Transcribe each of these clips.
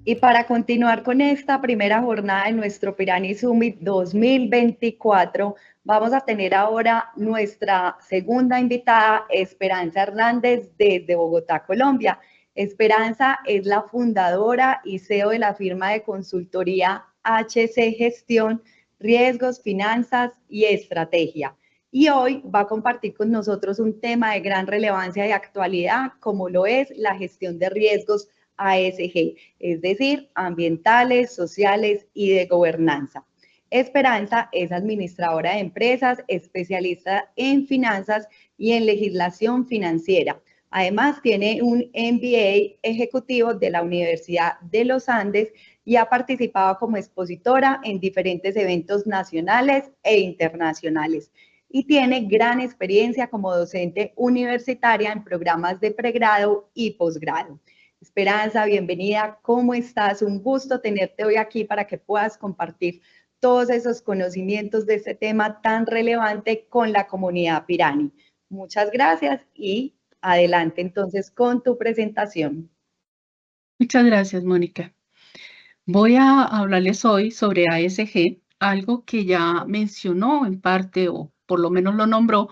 Y para continuar con esta primera jornada de nuestro Pirani Summit 2024, vamos a tener ahora nuestra segunda invitada, Esperanza Hernández, desde Bogotá, Colombia. Esperanza es la fundadora y CEO de la firma de consultoría HC Gestión, Riesgos, Finanzas y Estrategia. Y hoy va a compartir con nosotros un tema de gran relevancia y actualidad, como lo es la gestión de riesgos ASG, es decir, ambientales, sociales y de gobernanza. Esperanza es administradora de empresas, especialista en finanzas y en legislación financiera. Además, tiene un MBA ejecutivo de la Universidad de los Andes y ha participado como expositora en diferentes eventos nacionales e internacionales. Y tiene gran experiencia como docente universitaria en programas de pregrado y posgrado. Esperanza, bienvenida, ¿cómo estás? Un gusto tenerte hoy aquí para que puedas compartir todos esos conocimientos de este tema tan relevante con la comunidad Pirani. Muchas gracias y adelante entonces con tu presentación. Muchas gracias, Mónica. Voy a hablarles hoy sobre ASG, algo que ya mencionó en parte, o por lo menos lo nombró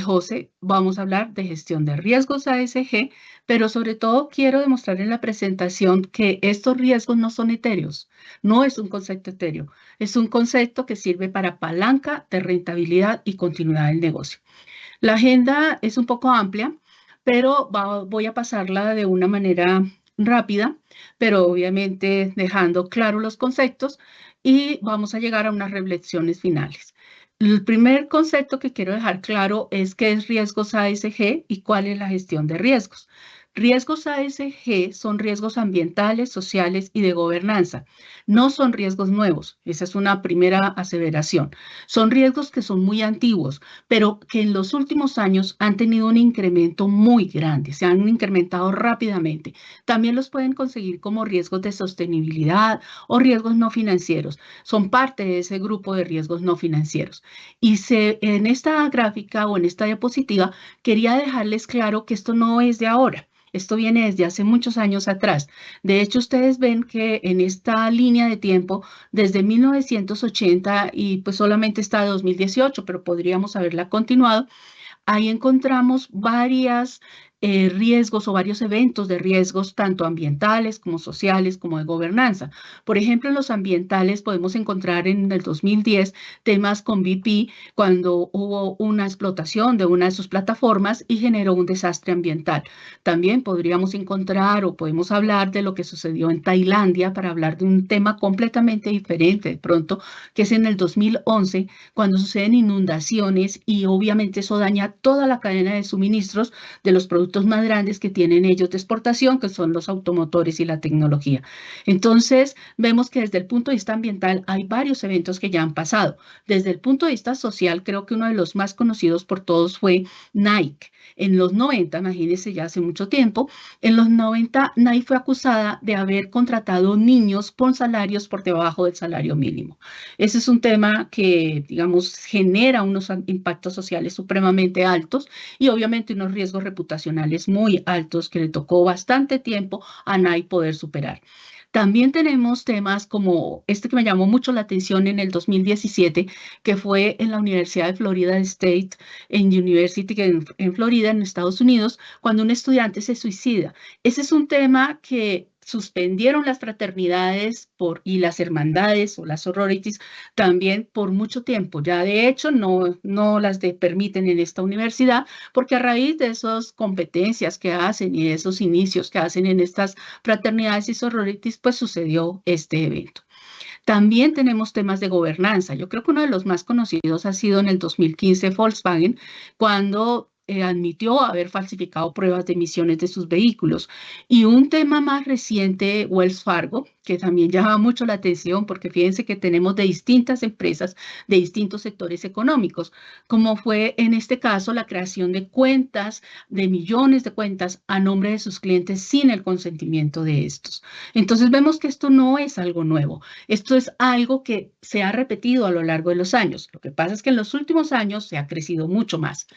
José. Vamos a hablar de gestión de riesgos ASG, pero sobre todo quiero demostrar en la presentación que estos riesgos no son etéreos, no es un concepto etéreo, es un concepto que sirve para palanca de rentabilidad y continuidad del negocio. La agenda es un poco amplia, pero voy a pasarla de una manera rápida, pero obviamente dejando claros los conceptos, y vamos a llegar a unas reflexiones finales. El primer concepto que quiero dejar claro es qué es riesgos ASG y cuál es la gestión de riesgos. Riesgos ASG son riesgos ambientales, sociales y de gobernanza. No son riesgos nuevos. Esa es una primera aseveración. Son riesgos que son muy antiguos, pero que en los últimos años han tenido un incremento muy grande, se han incrementado rápidamente. También los pueden conseguir como riesgos de sostenibilidad o riesgos no financieros. Son parte de ese grupo de riesgos no financieros. Y en esta gráfica o en esta diapositiva quería dejarles claro que esto no es de ahora. Esto viene desde hace muchos años atrás. De hecho, ustedes ven que en esta línea de tiempo, desde 1980 y pues solamente está 2018, pero podríamos haberla continuado, ahí encontramos varios riesgos o varios eventos de riesgos, tanto ambientales como sociales como de gobernanza. Por ejemplo, en los ambientales podemos encontrar en el 2010 temas con BP, cuando hubo una explotación de una de sus plataformas y generó un desastre ambiental. También podríamos encontrar o podemos hablar de lo que sucedió en Tailandia, para hablar de un tema completamente diferente de pronto, que es en el 2011, cuando suceden inundaciones y obviamente eso daña toda la cadena de suministros de los productos más grandes que tienen ellos de exportación, que son los automotores y la tecnología. Entonces, vemos que desde el punto de vista ambiental hay varios eventos que ya han pasado. Desde el punto de vista social, creo que uno de los más conocidos por todos fue Nike. En los 90, imagínense, ya hace mucho tiempo, en los 90 Nike fue acusada de haber contratado niños con salarios por debajo del salario mínimo. Ese es un tema que, digamos, genera unos impactos sociales supremamente altos y obviamente unos riesgos reputacionales muy altos que le tocó bastante tiempo a Nike poder superar. También tenemos temas como este que me llamó mucho la atención en el 2017, que fue en la Universidad de Florida State, en University, en Florida, en Estados Unidos, cuando un estudiante se suicida. Ese es un tema que suspendieron las fraternidades y las hermandades o las sororities también por mucho tiempo. Ya de hecho no las permiten en esta universidad, porque a raíz de esas competencias que hacen y de esos inicios que hacen en estas fraternidades y sororities, pues sucedió este evento. También tenemos temas de gobernanza. Yo creo que uno de los más conocidos ha sido en el 2015 Volkswagen, cuando admitió haber falsificado pruebas de emisiones de sus vehículos. Y un tema más reciente, Wells Fargo, que también llama mucho la atención, porque fíjense que tenemos de distintas empresas, de distintos sectores económicos, como fue en este caso la creación de cuentas, de millones de cuentas a nombre de sus clientes sin el consentimiento de estos. Entonces vemos que esto no es algo nuevo. Esto es algo que se ha repetido a lo largo de los años. Lo que pasa es que en los últimos años se ha crecido mucho más.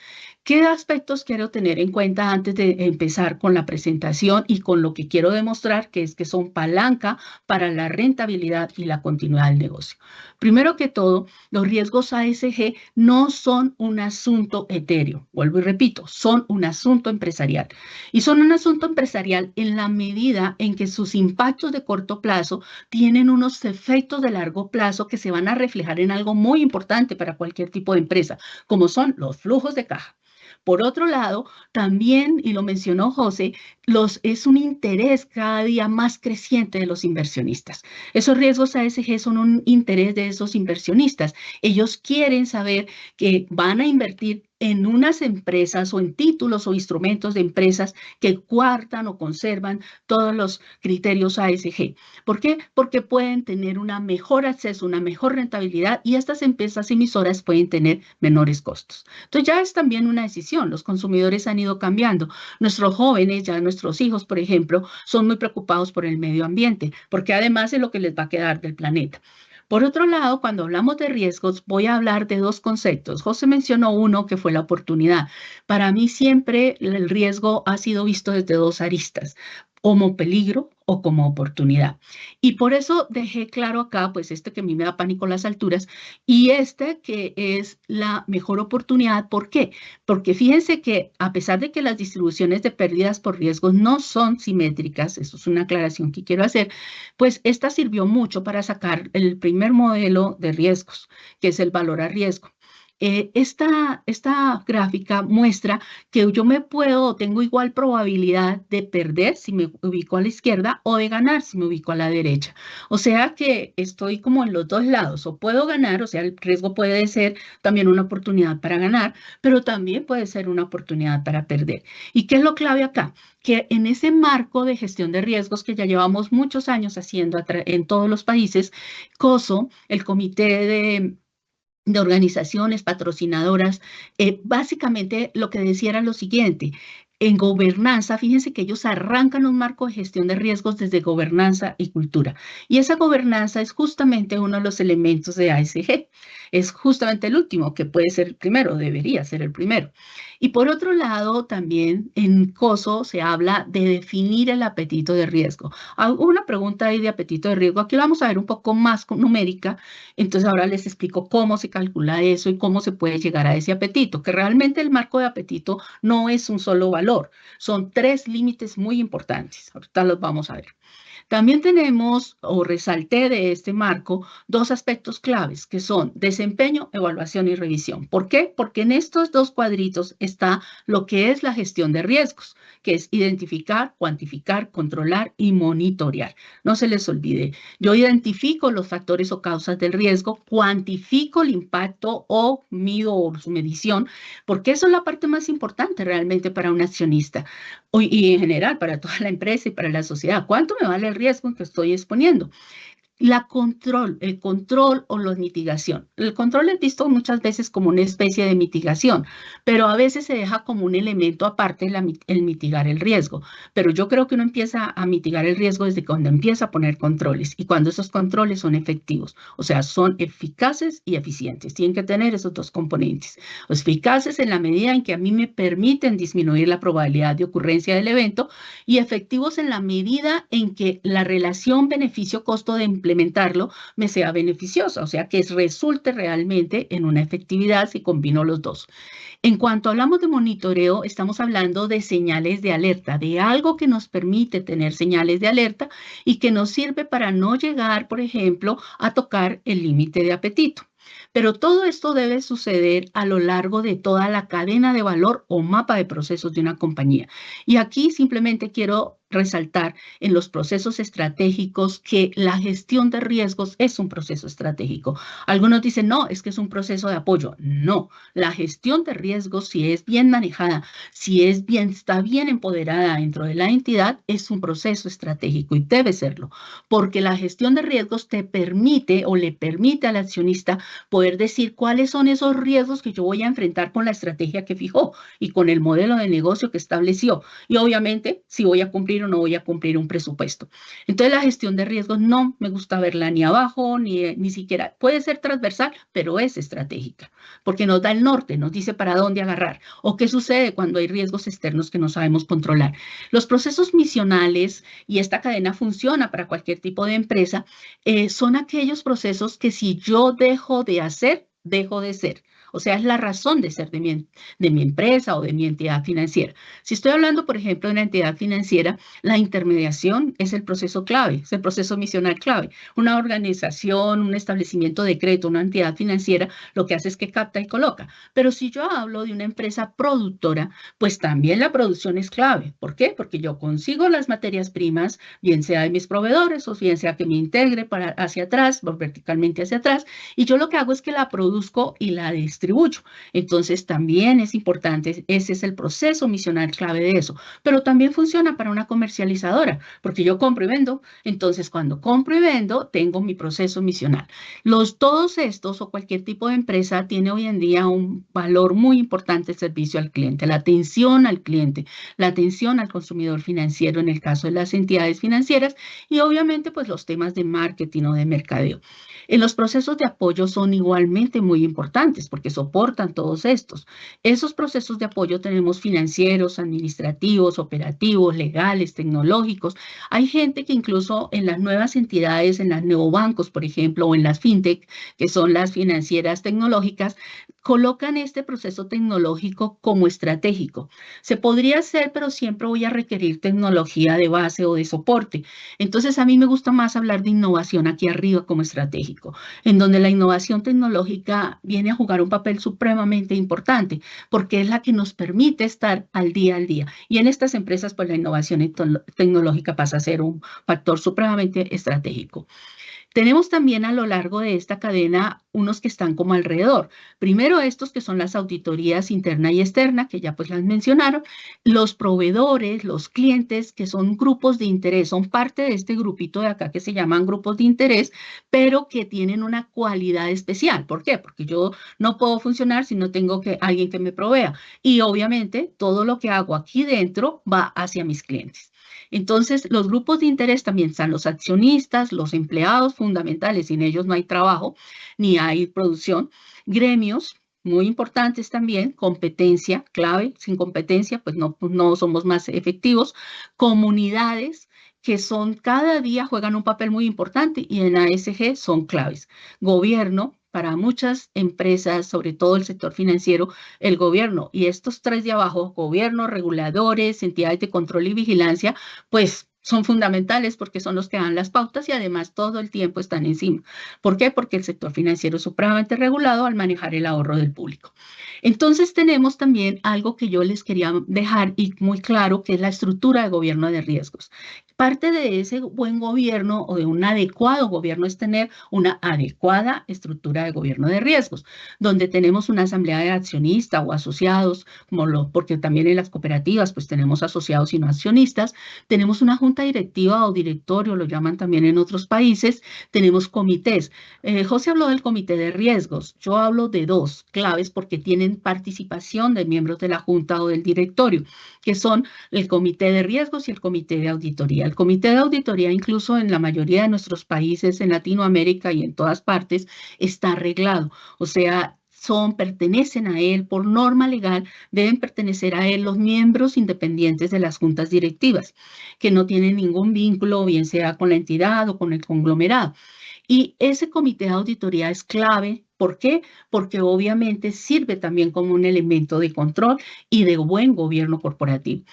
¿Qué aspectos quiero tener en cuenta antes de empezar con la presentación y con lo que quiero demostrar, que es que son palanca para la rentabilidad y la continuidad del negocio. Primero que todo, los riesgos ASG no son un asunto etéreo. Vuelvo y repito, son un asunto empresarial. Y son un asunto empresarial en la medida en que sus impactos de corto plazo tienen unos efectos de largo plazo que se van a reflejar en algo muy importante para cualquier tipo de empresa, como son los flujos de caja. Por otro lado, también, y lo mencionó José, es un interés cada día más creciente de los inversionistas. Esos riesgos ASG son un interés de esos inversionistas. Ellos quieren saber que van a invertir en unas empresas o en títulos o instrumentos de empresas que guardan o conservan todos los criterios ASG. ¿Por qué? Porque pueden tener un mejor acceso, una mejor rentabilidad y estas empresas emisoras pueden tener menores costos. Entonces ya es también una decisión. Los consumidores han ido cambiando. Nuestros jóvenes, ya nuestros hijos, por ejemplo, son muy preocupados por el medio ambiente, porque además es lo que les va a quedar del planeta. Por otro lado, cuando hablamos de riesgos, voy a hablar de dos conceptos. José mencionó uno que fue la oportunidad. Para mí siempre el riesgo ha sido visto desde dos aristas, como peligro o como oportunidad. Y por eso dejé claro acá, pues que a mí me da pánico las alturas, y que es la mejor oportunidad. ¿Por qué? Porque fíjense que a pesar de que las distribuciones de pérdidas por riesgos no son simétricas, eso es una aclaración que quiero hacer, pues esta sirvió mucho para sacar el primer modelo de riesgos, que es el valor a riesgo. Esta gráfica muestra que yo tengo igual probabilidad de perder si me ubico a la izquierda o de ganar si me ubico a la derecha. O sea que estoy como en los dos lados, o puedo ganar, o sea, el riesgo puede ser también una oportunidad para ganar, pero también puede ser una oportunidad para perder. ¿Y qué es lo clave acá? Que en ese marco de gestión de riesgos que ya llevamos muchos años haciendo en todos los países, COSO, el Comité de organizaciones patrocinadoras, básicamente lo que decía era lo siguiente. En gobernanza, fíjense que ellos arrancan un marco de gestión de riesgos desde gobernanza y cultura. Y esa gobernanza es justamente uno de los elementos de ASG. Es justamente el último, que puede ser el primero, debería ser el primero. Y por otro lado, también en COSO se habla de definir el apetito de riesgo. Hago una pregunta ahí de apetito de riesgo. Aquí vamos a ver un poco más numérica. Entonces ahora les explico cómo se calcula eso y cómo se puede llegar a ese apetito, que realmente el marco de apetito no es un solo valor, son tres límites muy importantes. Ahorita los vamos a ver. También tenemos, o resalté de este marco, dos aspectos claves, que son desempeño, evaluación y revisión. ¿Por qué? Porque en estos dos cuadritos está lo que es la gestión de riesgos, que es identificar, cuantificar, controlar y monitorear. No se les olvide, yo identifico los factores o causas del riesgo, cuantifico el impacto o mido su medición, porque eso es la parte más importante realmente para un accionista y en general para toda la empresa y para la sociedad. ¿Cuánto me vale el riesgo que estoy exponiendo? El control o la mitigación. El control es visto muchas veces como una especie de mitigación, pero a veces se deja como un elemento aparte el mitigar el riesgo. Pero yo creo que uno empieza a mitigar el riesgo desde cuando empieza a poner controles y cuando esos controles son efectivos, o sea, son eficaces y eficientes. Tienen que tener esos dos componentes. Eficaces en la medida en que a mí me permiten disminuir la probabilidad de ocurrencia del evento y efectivos en la medida en que la relación beneficio-costo de implementarlo me sea beneficiosa, o sea, que resulte realmente en una efectividad si combino los dos. En cuanto hablamos de monitoreo, estamos hablando de señales de alerta, de algo que nos permite tener señales de alerta y que nos sirve para no llegar, por ejemplo, a tocar el límite de apetito. Pero todo esto debe suceder a lo largo de toda la cadena de valor o mapa de procesos de una compañía. Y aquí simplemente quiero resaltar en los procesos estratégicos que la gestión de riesgos es un proceso estratégico. Algunos dicen, no, es que es un proceso de apoyo. No, la gestión de riesgos, si es bien manejada, si está bien empoderada dentro de la entidad, es un proceso estratégico y debe serlo, porque la gestión de riesgos te permite o le permite al accionista poder decir cuáles son esos riesgos que yo voy a enfrentar con la estrategia que fijó y con el modelo de negocio que estableció. Y obviamente, si voy a cumplir cumplir o no voy a cumplir un presupuesto. Entonces la gestión de riesgos no me gusta verla ni abajo, ni siquiera, puede ser transversal, pero es estratégica, porque nos da el norte, nos dice para dónde agarrar o qué sucede cuando hay riesgos externos que no sabemos controlar. Los procesos misionales, y esta cadena funciona para cualquier tipo de empresa, son aquellos procesos que si yo dejo de hacer, dejo de ser. O sea, es la razón de ser de mi empresa o de mi entidad financiera. Si estoy hablando, por ejemplo, de una entidad financiera, la intermediación es el proceso clave, es el proceso misional clave. Una organización, un establecimiento de crédito, una entidad financiera, lo que hace es que capta y coloca. Pero si yo hablo de una empresa productora, pues también la producción es clave. ¿Por qué? Porque yo consigo las materias primas, bien sea de mis proveedores o bien sea que me integre hacia atrás, verticalmente hacia atrás, y yo lo que hago es que la produzco y la distribuyo. Entonces también es importante, ese es el proceso misional clave de eso, pero también funciona para una comercializadora, porque yo compro y vendo, entonces cuando compro y vendo tengo mi proceso misional. Todos estos o cualquier tipo de empresa tiene hoy en día un valor muy importante el servicio al cliente, la atención al cliente, la atención al consumidor financiero en el caso de las entidades financieras y obviamente pues los temas de marketing o de mercadeo. En los procesos de apoyo son igualmente muy importantes porque soportan todos estos. Esos procesos de apoyo tenemos financieros, administrativos, operativos, legales, tecnológicos. Hay gente que incluso en las nuevas entidades, en los neobancos, por ejemplo, o en las fintech, que son las financieras tecnológicas, colocan este proceso tecnológico como estratégico. Se podría hacer, pero siempre voy a requerir tecnología de base o de soporte. Entonces, a mí me gusta más hablar de innovación aquí arriba como estratégico, en donde la innovación tecnológica viene a jugar un papel supremamente importante, porque es la que nos permite estar al día. Y en estas empresas, pues la innovación tecnológica pasa a ser un factor supremamente estratégico. Tenemos también a lo largo de esta cadena unos que están como alrededor. Primero estos que son las auditorías interna y externa, que ya pues las mencionaron, los proveedores, los clientes, que son grupos de interés, son parte de este grupito de acá que se llaman grupos de interés, pero que tienen una cualidad especial. ¿Por qué? Porque yo no puedo funcionar si no tengo alguien que me provea. Y obviamente todo lo que hago aquí dentro va hacia mis clientes. Entonces, los grupos de interés también están los accionistas, los empleados fundamentales, sin ellos no hay trabajo ni hay producción, gremios, muy importantes también, competencia clave, sin competencia pues no somos más efectivos, comunidades que son cada día juegan un papel muy importante y en ASG son claves, gobierno. Para muchas empresas, sobre todo el sector financiero, el gobierno y estos tres de abajo, gobierno, reguladores, entidades de control y vigilancia, pues son fundamentales porque son los que dan las pautas y además todo el tiempo están encima. ¿Por qué? Porque el sector financiero es supremamente regulado al manejar el ahorro del público. Entonces tenemos también algo que yo les quería dejar y muy claro, que es la estructura de gobierno de riesgos. Parte de ese buen gobierno o de un adecuado gobierno es tener una adecuada estructura de gobierno de riesgos, donde tenemos una asamblea de accionistas o asociados, porque también en las cooperativas pues tenemos asociados y no accionistas, tenemos una junta directiva o directorio, lo llaman también en otros países, tenemos comités. José habló del comité de riesgos, yo hablo de dos claves porque tienen participación de miembros de la junta o del directorio, que son el comité de riesgos y el comité de auditoría. El comité de auditoría, incluso en la mayoría de nuestros países, en Latinoamérica y en todas partes, está arreglado. O sea, pertenecen a él por norma legal, deben pertenecer a él los miembros independientes de las juntas directivas, que no tienen ningún vínculo, bien sea con la entidad o con el conglomerado. Y ese comité de auditoría es clave. ¿Por qué? Porque obviamente sirve también como un elemento de control y de buen gobierno corporativo.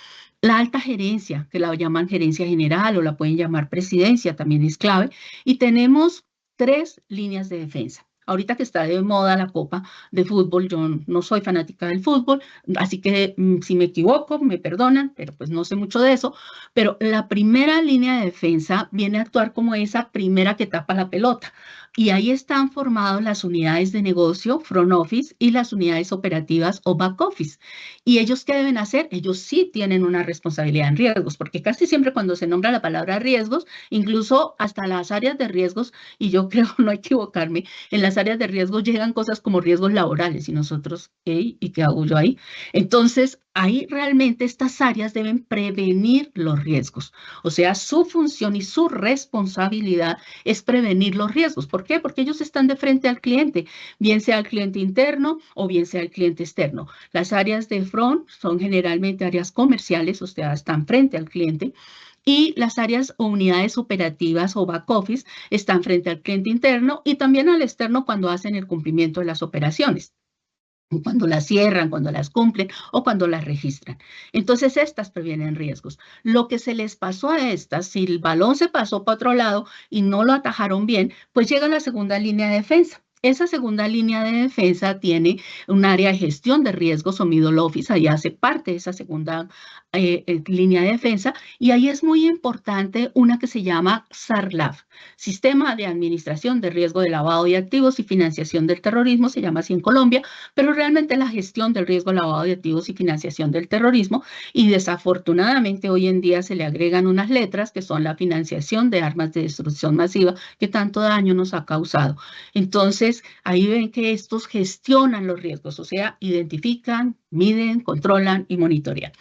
La alta gerencia, que la llaman gerencia general o la pueden llamar presidencia, también es clave. Y tenemos tres líneas de defensa. Ahorita que está de moda la Copa de Fútbol, yo no soy fanática del fútbol, así que si me equivoco, me perdonan, pero pues no sé mucho de eso. Pero la primera línea de defensa viene a actuar como esa primera que tapa la pelota. Y ahí están formadas las unidades de negocio, front office, y las unidades operativas o back office. ¿Y ellos qué deben hacer? Ellos sí tienen una responsabilidad en riesgos, porque casi siempre cuando se nombra la palabra riesgos, incluso hasta las áreas de riesgos, y yo creo no equivocarme, en las áreas de riesgos llegan cosas como riesgos laborales, y nosotros, ¿qué? ¿Y qué hago yo ahí? Entonces, ahí realmente estas áreas deben prevenir los riesgos. O sea, su función y su responsabilidad es prevenir los riesgos. ¿Por qué? Porque ellos están de frente al cliente, bien sea el cliente interno o bien sea el cliente externo. Las áreas de front son generalmente áreas comerciales, o sea, están frente al cliente. Y las áreas o unidades operativas o back office están frente al cliente interno y también al externo cuando hacen el cumplimiento de las operaciones, cuando las cierran, cuando las cumplen o cuando las registran. Entonces, estas previenen riesgos. Lo que se les pasó a estas, si el balón se pasó para otro lado y no lo atajaron bien, pues llega la segunda línea de defensa. Esa segunda línea de defensa tiene un área de gestión de riesgos o middle office, ahí hace parte de esa segunda línea de defensa, y ahí es muy importante una que se llama SARLAF, Sistema de Administración de Riesgo de Lavado de Activos y Financiación del Terrorismo, se llama así en Colombia, pero realmente la gestión del riesgo de lavado de activos y financiación del terrorismo, y desafortunadamente hoy en día se le agregan unas letras que son la financiación de armas de destrucción masiva que tanto daño nos ha causado. Entonces, ahí ven que estos gestionan los riesgos, o sea, identifican, miden, controlan y monitorean.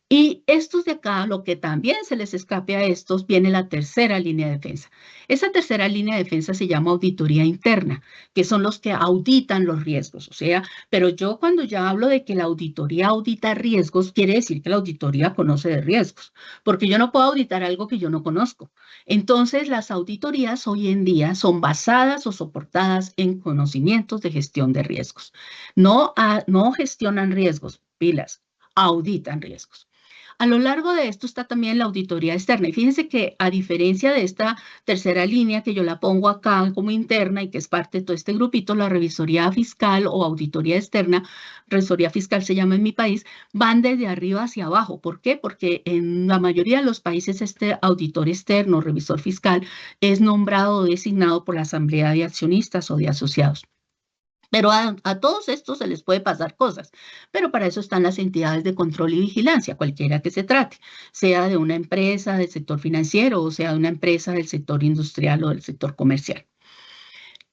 Y estos de acá, lo que también se les escape a estos, viene la tercera línea de defensa. Esa tercera línea de defensa se llama auditoría interna, que son los que auditan los riesgos. O sea, pero yo cuando ya hablo de que la auditoría audita riesgos, quiere decir que la auditoría conoce de riesgos, porque yo no puedo auditar algo que yo no conozco. Entonces, las auditorías hoy en día son basadas o soportadas en conocimientos de gestión de riesgos. No gestionan riesgos, pilas, auditan riesgos. A lo largo de esto está también la auditoría externa. Y fíjense que a diferencia de esta tercera línea que yo la pongo acá como interna y que es parte de todo este grupito, la revisoría fiscal o auditoría externa, revisoría fiscal se llama en mi país, van desde arriba hacia abajo. ¿Por qué? Porque en la mayoría de los países este auditor externo, revisor fiscal, es nombrado o designado por la asamblea de accionistas o de asociados. Pero a todos estos se les puede pasar cosas, pero para eso están las entidades de control y vigilancia, cualquiera que se trate, sea de una empresa del sector financiero o sea de una empresa del sector industrial o del sector comercial.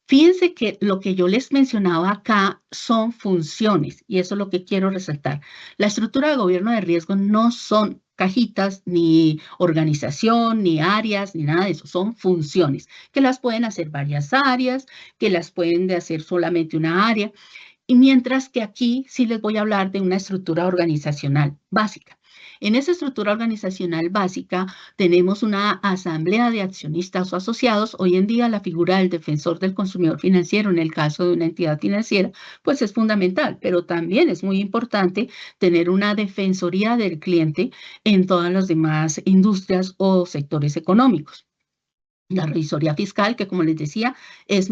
Fíjense que lo que yo les mencionaba acá son funciones y eso es lo que quiero resaltar. La estructura de gobierno de riesgo no son cajitas, ni organización, ni áreas, ni nada de eso. Son funciones que las pueden hacer varias áreas, que las pueden hacer solamente una área. Y mientras que aquí sí les voy a hablar de una estructura organizacional básica. En esa estructura organizacional básica tenemos una asamblea de accionistas o asociados. Hoy en día la figura del defensor del consumidor financiero en el caso de una entidad financiera pues es fundamental, pero también es muy importante tener una defensoría del cliente en todas las demás industrias o sectores económicos. La revisoría fiscal, que como les decía, es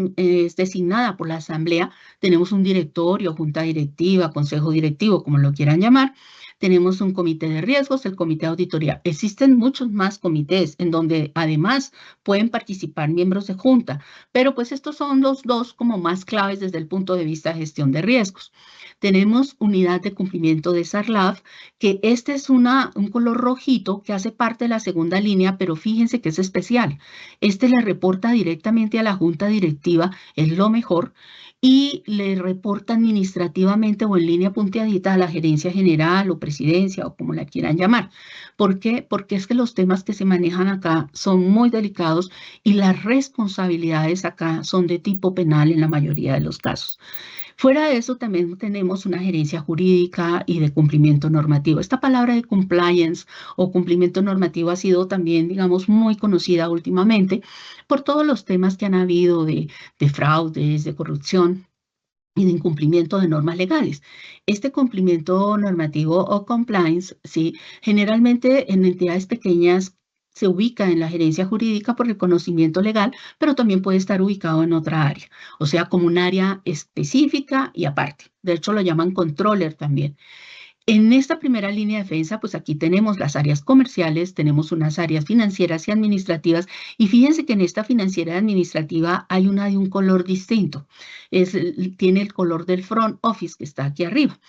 designada por la asamblea. Tenemos un directorio, junta directiva, consejo directivo, como lo quieran llamar. Tenemos un comité de riesgos, el comité de auditoría. Existen muchos más comités en donde además pueden participar miembros de junta, pero pues estos son los dos como más claves desde el punto de vista de gestión de riesgos. Tenemos unidad de cumplimiento de SARLAF, que este es un color rojito que hace parte de la segunda línea, pero fíjense que es especial. Este le reporta directamente a la junta directiva, es lo mejor, y le reporta administrativamente o en línea punteadita a la gerencia general o presidencia o como la quieran llamar. ¿Por qué? Porque es que los temas que se manejan acá son muy delicados y las responsabilidades acá son de tipo penal en la mayoría de los casos. Fuera de eso, también tenemos una gerencia jurídica y de cumplimiento normativo. Esta palabra de compliance o cumplimiento normativo ha sido también, digamos, muy conocida últimamente por todos los temas que han habido de fraudes, de corrupción y de incumplimiento de normas legales. Este cumplimiento normativo o compliance, sí, generalmente en entidades pequeñas se ubica en la gerencia jurídica por el conocimiento legal, pero también puede estar ubicado en otra área, o sea, como un área específica y aparte. De hecho, lo llaman controller también. En esta primera línea de defensa, pues aquí tenemos las áreas comerciales, tenemos unas áreas financieras y administrativas, y fíjense que en esta financiera y administrativa hay una de un color distinto. Tiene el color del front office que está aquí arriba.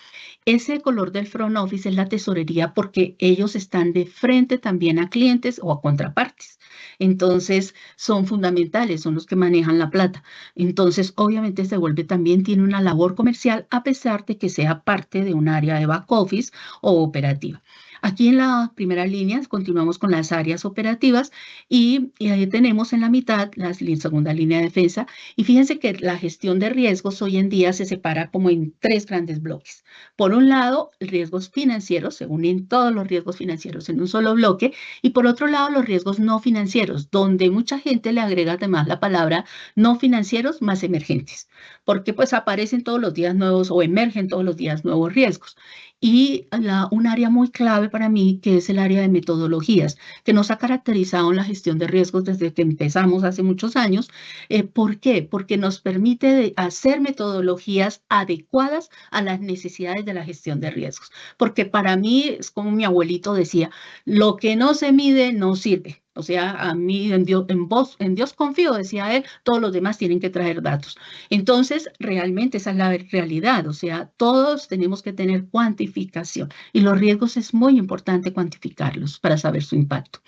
Ese color del front office es la tesorería porque ellos están de frente también a clientes o a contrapartes. Entonces, son fundamentales, son los que manejan la plata. Entonces, obviamente se vuelve también, tiene una labor comercial a pesar de que sea parte de un área de back office o operativa. Aquí en la primera línea continuamos con las áreas operativas y ahí tenemos en la mitad la segunda línea de defensa. Y fíjense que la gestión de riesgos hoy en día se separa como en tres grandes bloques. Por un lado, riesgos financieros, se unen todos los riesgos financieros en un solo bloque, y por otro lado, los riesgos no financieros, donde mucha gente le agrega además la palabra no financieros más emergentes, porque pues aparecen todos los días nuevos o emergen todos los días nuevos riesgos. Y un área muy clave para mí, que es el área de metodologías, que nos ha caracterizado en la gestión de riesgos desde que empezamos hace muchos años. ¿Por qué? Porque nos permite hacer metodologías adecuadas a las necesidades de la gestión de riesgos. Porque para mí, es como mi abuelito decía, lo que no se mide no sirve. O sea, a mí en Dios confío, decía él, todos los demás tienen que traer datos. Entonces, realmente esa es la realidad. O sea, todos tenemos que tener cuantificación y los riesgos es muy importante cuantificarlos para saber su impacto.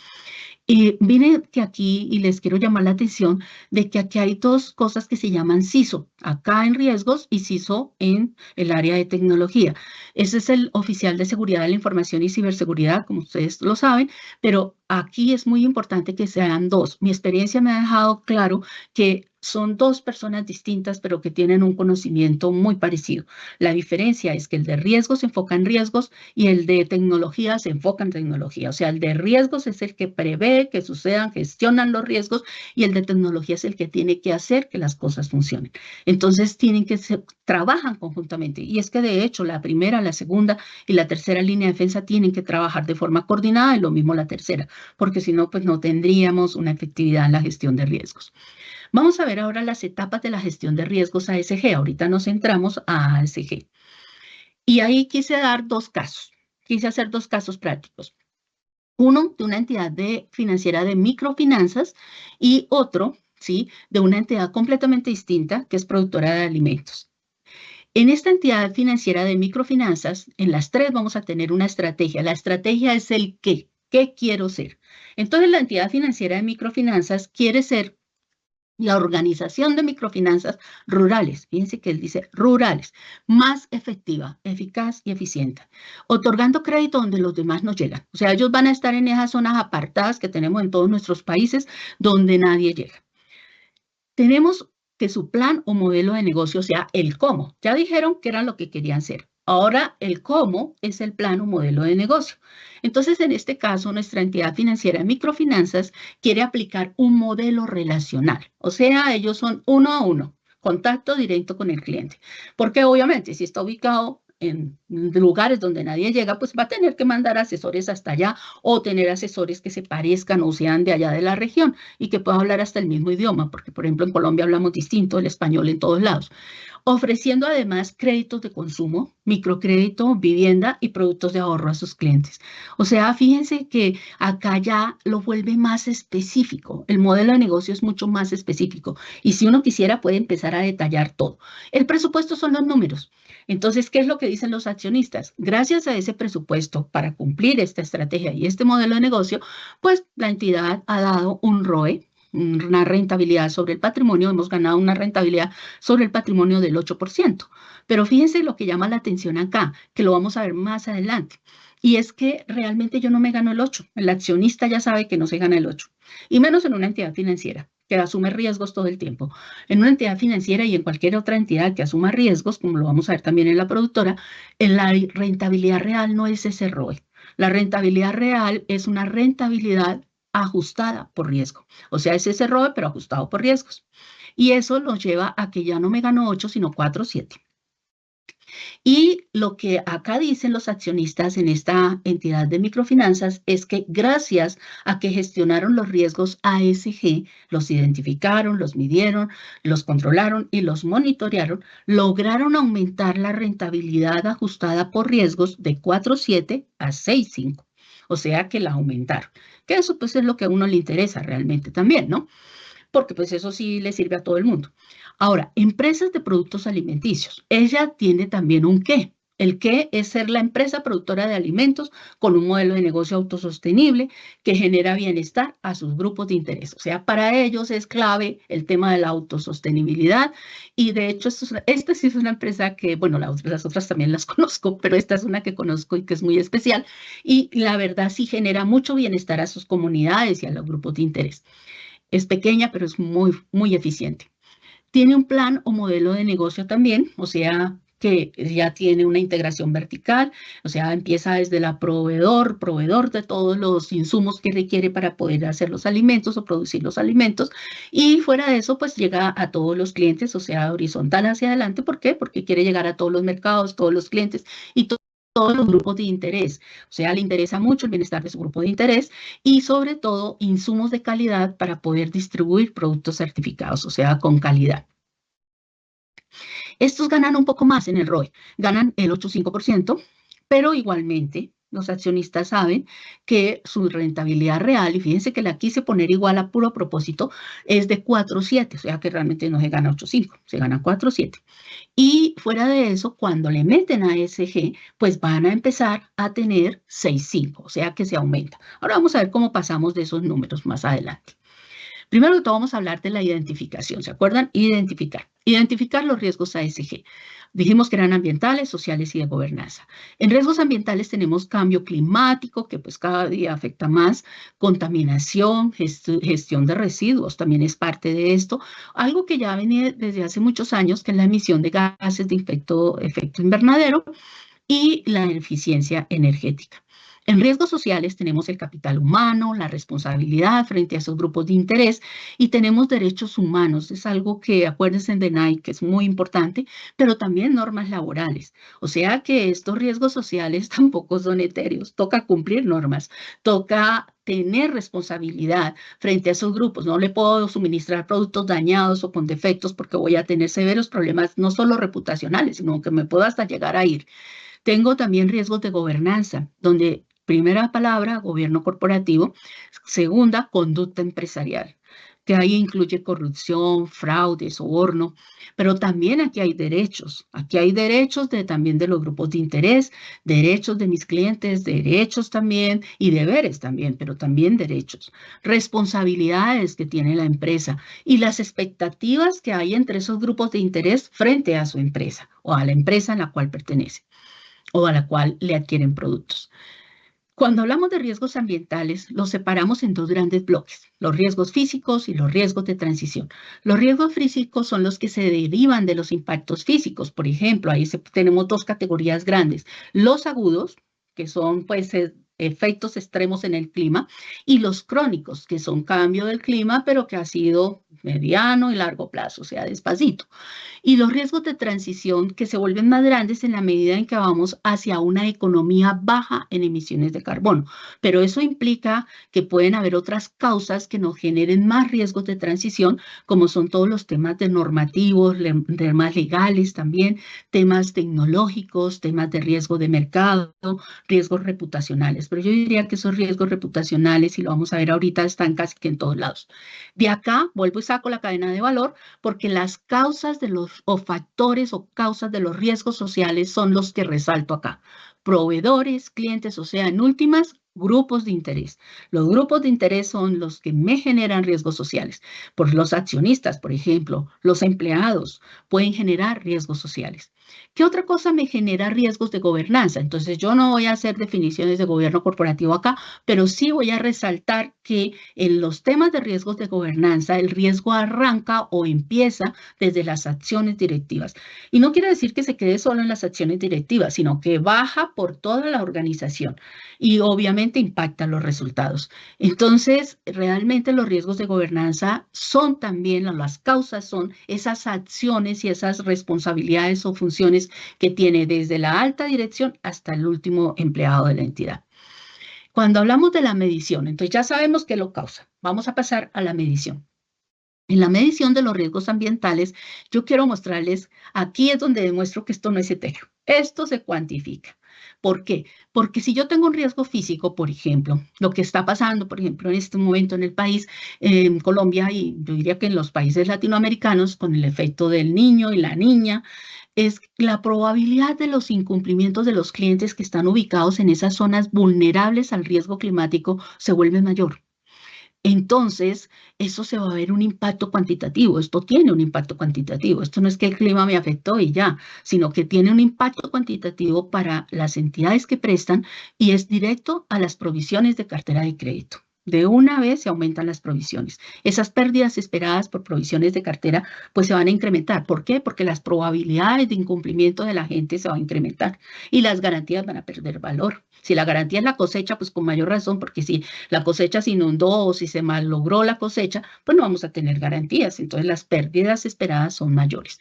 Y vine que aquí y les quiero llamar la atención de que aquí hay dos cosas que se llaman CISO, acá en riesgos y CISO en el área de tecnología. Ese es el oficial de seguridad de la información y ciberseguridad, como ustedes lo saben, pero aquí es muy importante que sean dos. Mi experiencia me ha dejado claro que son dos personas distintas, pero que tienen un conocimiento muy parecido. La diferencia es que el de riesgos se enfoca en riesgos y el de tecnología se enfoca en tecnología. O sea, el de riesgos es el que prevé que sucedan, gestionan los riesgos, y el de tecnología es el que tiene que hacer que las cosas funcionen. Entonces, trabajan conjuntamente. Y es que de hecho, la primera, la segunda y la tercera línea de defensa tienen que trabajar de forma coordinada y lo mismo la tercera, porque si no, pues no tendríamos una efectividad en la gestión de riesgos. Vamos a ver ahora las etapas de la gestión de riesgos ASG. Ahorita nos centramos a ASG. Y ahí quise dar dos casos. Quise hacer dos casos prácticos. Uno de una entidad financiera de microfinanzas y otro, ¿sí?, de una entidad completamente distinta que es productora de alimentos. En esta entidad financiera de microfinanzas, en las tres vamos a tener una estrategia. La estrategia es el qué. ¿Qué quiero ser? Entonces, la entidad financiera de microfinanzas quiere ser la organización de microfinanzas rurales, fíjense que él dice rurales, más efectiva, eficaz y eficiente, otorgando crédito donde los demás no llegan. O sea, ellos van a estar en esas zonas apartadas que tenemos en todos nuestros países donde nadie llega. Tenemos que su plan o modelo de negocio sea el cómo. Ya dijeron que era lo que querían ser. Ahora el cómo es el plan o modelo de negocio. Entonces, en este caso, nuestra entidad financiera de microfinanzas quiere aplicar un modelo relacional. O sea, ellos son uno a uno, contacto directo con el cliente. Porque obviamente, si está ubicado en lugares donde nadie llega, pues va a tener que mandar asesores hasta allá o tener asesores que se parezcan o sean de allá de la región y que puedan hablar hasta el mismo idioma, porque por ejemplo en Colombia hablamos distinto el español en todos lados. Ofreciendo además créditos de consumo, microcrédito, vivienda y productos de ahorro a sus clientes. O sea, fíjense que acá ya lo vuelve más específico. El modelo de negocio es mucho más específico y si uno quisiera puede empezar a detallar todo. El presupuesto son los números. Entonces, ¿qué es lo que dicen los accionistas? Gracias a ese presupuesto para cumplir esta estrategia y este modelo de negocio, pues la entidad ha dado un ROE, una rentabilidad sobre el patrimonio. Hemos ganado una rentabilidad sobre el patrimonio del 8%. Pero fíjense lo que llama la atención acá, que lo vamos a ver más adelante. Y es que realmente yo no me gano el 8. El accionista ya sabe que no se gana el 8. Y menos en una entidad financiera que asume riesgos todo el tiempo. En una entidad financiera y en cualquier otra entidad que asuma riesgos, como lo vamos a ver también en la productora, en la rentabilidad real no es ese ROE. La rentabilidad real es una rentabilidad ajustada por riesgo. O sea, es ese ROE, pero ajustado por riesgos. Y eso nos lleva a que ya no me gano 8, sino 4 o 7. Y lo que acá dicen los accionistas en esta entidad de microfinanzas es que gracias a que gestionaron los riesgos ASG, los identificaron, los midieron, los controlaron y los monitorearon, lograron aumentar la rentabilidad ajustada por riesgos de 4.7 a 6.5. O sea que la aumentaron. Que eso pues es lo que a uno le interesa realmente también, ¿no? Porque pues eso sí le sirve a todo el mundo. Ahora, empresas de productos alimenticios. Ella tiene también un qué. El qué es ser la empresa productora de alimentos con un modelo de negocio autosostenible que genera bienestar a sus grupos de interés. O sea, para ellos es clave el tema de la autosostenibilidad y de hecho esta sí es una empresa que, bueno, las otras también las conozco, pero esta es una que conozco y que es muy especial y la verdad sí genera mucho bienestar a sus comunidades y a los grupos de interés. Es pequeña, pero es muy, muy eficiente. Tiene un plan o modelo de negocio también, o sea, que ya tiene una integración vertical, o sea, empieza desde la proveedor de todos los insumos que requiere para poder hacer los alimentos o producir los alimentos, y fuera de eso, pues llega a todos los clientes, o sea, horizontal hacia adelante. ¿Por qué? Porque quiere llegar a todos los mercados, todos los clientes y todos los grupos de interés. O sea, le interesa mucho el bienestar de su grupo de interés y sobre todo insumos de calidad para poder distribuir productos certificados, o sea, con calidad. Estos ganan un poco más en el ROE, ganan el 8,5%, pero igualmente los accionistas saben que su rentabilidad real, y fíjense que la quise poner igual a puro propósito, es de 4,7, o sea que realmente no se gana 8,5, se gana 4,7. Y fuera de eso, cuando le meten a ESG, pues van a empezar a tener 6,5, o sea que se aumenta. Ahora vamos a ver cómo pasamos de esos números más adelante. Primero que todo vamos a hablar de la identificación, ¿se acuerdan? Identificar los riesgos ASG. Dijimos que eran ambientales, sociales y de gobernanza. En riesgos ambientales tenemos cambio climático, que pues cada día afecta más, contaminación, gestión de residuos, también es parte de esto. Algo que ya venía desde hace muchos años, que es la emisión de gases de efecto invernadero y la eficiencia energética. En riesgos sociales tenemos el capital humano, la responsabilidad frente a esos grupos de interés y tenemos derechos humanos. Es algo que acuérdense de Nike, que es muy importante, pero también normas laborales. O sea que estos riesgos sociales tampoco son etéreos. Toca cumplir normas, toca tener responsabilidad frente a esos grupos. No le puedo suministrar productos dañados o con defectos porque voy a tener severos problemas, no solo reputacionales, sino que me puedo hasta llegar a ir. Tengo también riesgos de gobernanza, donde primera palabra, gobierno corporativo, segunda, conducta empresarial, que ahí incluye corrupción, fraude, soborno, pero también aquí hay derechos también de los grupos de interés, derechos de mis clientes, derechos también y deberes también, pero también derechos, responsabilidades que tiene la empresa y las expectativas que hay entre esos grupos de interés frente a su empresa o a la empresa en la cual pertenece o a la cual le adquieren productos. Cuando hablamos de riesgos ambientales, los separamos en dos grandes bloques, los riesgos físicos y los riesgos de transición. Los riesgos físicos son los que se derivan de los impactos físicos. Por ejemplo, ahí tenemos dos categorías grandes, los agudos, que son pues efectos extremos en el clima, y los crónicos, que son cambio del clima, pero que ha sido mediano y largo plazo, o sea, despacito. Y los riesgos de transición que se vuelven más grandes en la medida en que vamos hacia una economía baja en emisiones de carbono. Pero eso implica que pueden haber otras causas que nos generen más riesgos de transición, como son todos los temas de normativos, temas legales también, temas tecnológicos, temas de riesgo de mercado, riesgos reputacionales. Pero yo diría que esos riesgos reputacionales, y lo vamos a ver ahorita, están casi que en todos lados. De acá vuelvo y saco la cadena de valor porque las causas de los o factores o causas de los riesgos sociales son los que resalto acá. Proveedores, clientes, o sea, en últimas, grupos de interés. Los grupos de interés son los que me generan riesgos sociales. Por los accionistas, por ejemplo, los empleados pueden generar riesgos sociales. ¿Qué otra cosa me genera riesgos de gobernanza? Entonces, yo no voy a hacer definiciones de gobierno corporativo acá, pero sí voy a resaltar que en los temas de riesgos de gobernanza, el riesgo arranca o empieza desde las acciones directivas. Y no quiere decir que se quede solo en las acciones directivas, sino que baja por toda la organización. Y obviamente obviamente impacta los resultados. Entonces, realmente los riesgos de gobernanza son también, las causas son esas acciones y esas responsabilidades o funciones que tiene desde la alta dirección hasta el último empleado de la entidad. Cuando hablamos de la medición, entonces ya sabemos qué lo causa. Vamos a pasar a la medición. En la medición de los riesgos ambientales, yo quiero mostrarles, aquí es donde demuestro que esto no es etéreo. Esto se cuantifica. ¿Por qué? Porque si yo tengo un riesgo físico, por ejemplo, lo que está pasando, por ejemplo, en este momento en el país, en Colombia, y yo diría que en los países latinoamericanos, con el efecto del niño y la niña, es la probabilidad de los incumplimientos de los clientes que están ubicados en esas zonas vulnerables al riesgo climático se vuelve mayor. Entonces, eso se va a ver un impacto cuantitativo. Esto tiene un impacto cuantitativo. Esto no es que el clima me afectó y ya, sino que tiene un impacto cuantitativo para las entidades que prestan y es directo a las provisiones de cartera de crédito. De una vez se aumentan las provisiones. Esas pérdidas esperadas por provisiones de cartera pues se van a incrementar. ¿Por qué? Porque las probabilidades de incumplimiento de la gente se van a incrementar y las garantías van a perder valor. Si la garantía es la cosecha, pues con mayor razón, porque si la cosecha se inundó o si se malogró la cosecha, pues no vamos a tener garantías. Entonces las pérdidas esperadas son mayores.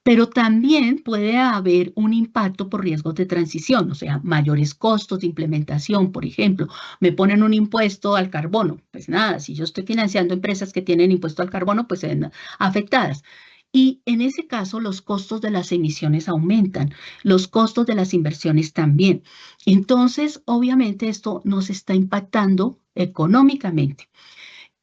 Pero también puede haber un impacto por riesgos de transición, o sea, mayores costos de implementación, por ejemplo. Me ponen un impuesto al carbono. Pues nada, si yo estoy financiando empresas que tienen impuesto al carbono, pues se ven afectadas. Y en ese caso, los costos de las emisiones aumentan, los costos de las inversiones también. Entonces, obviamente, esto nos está impactando económicamente.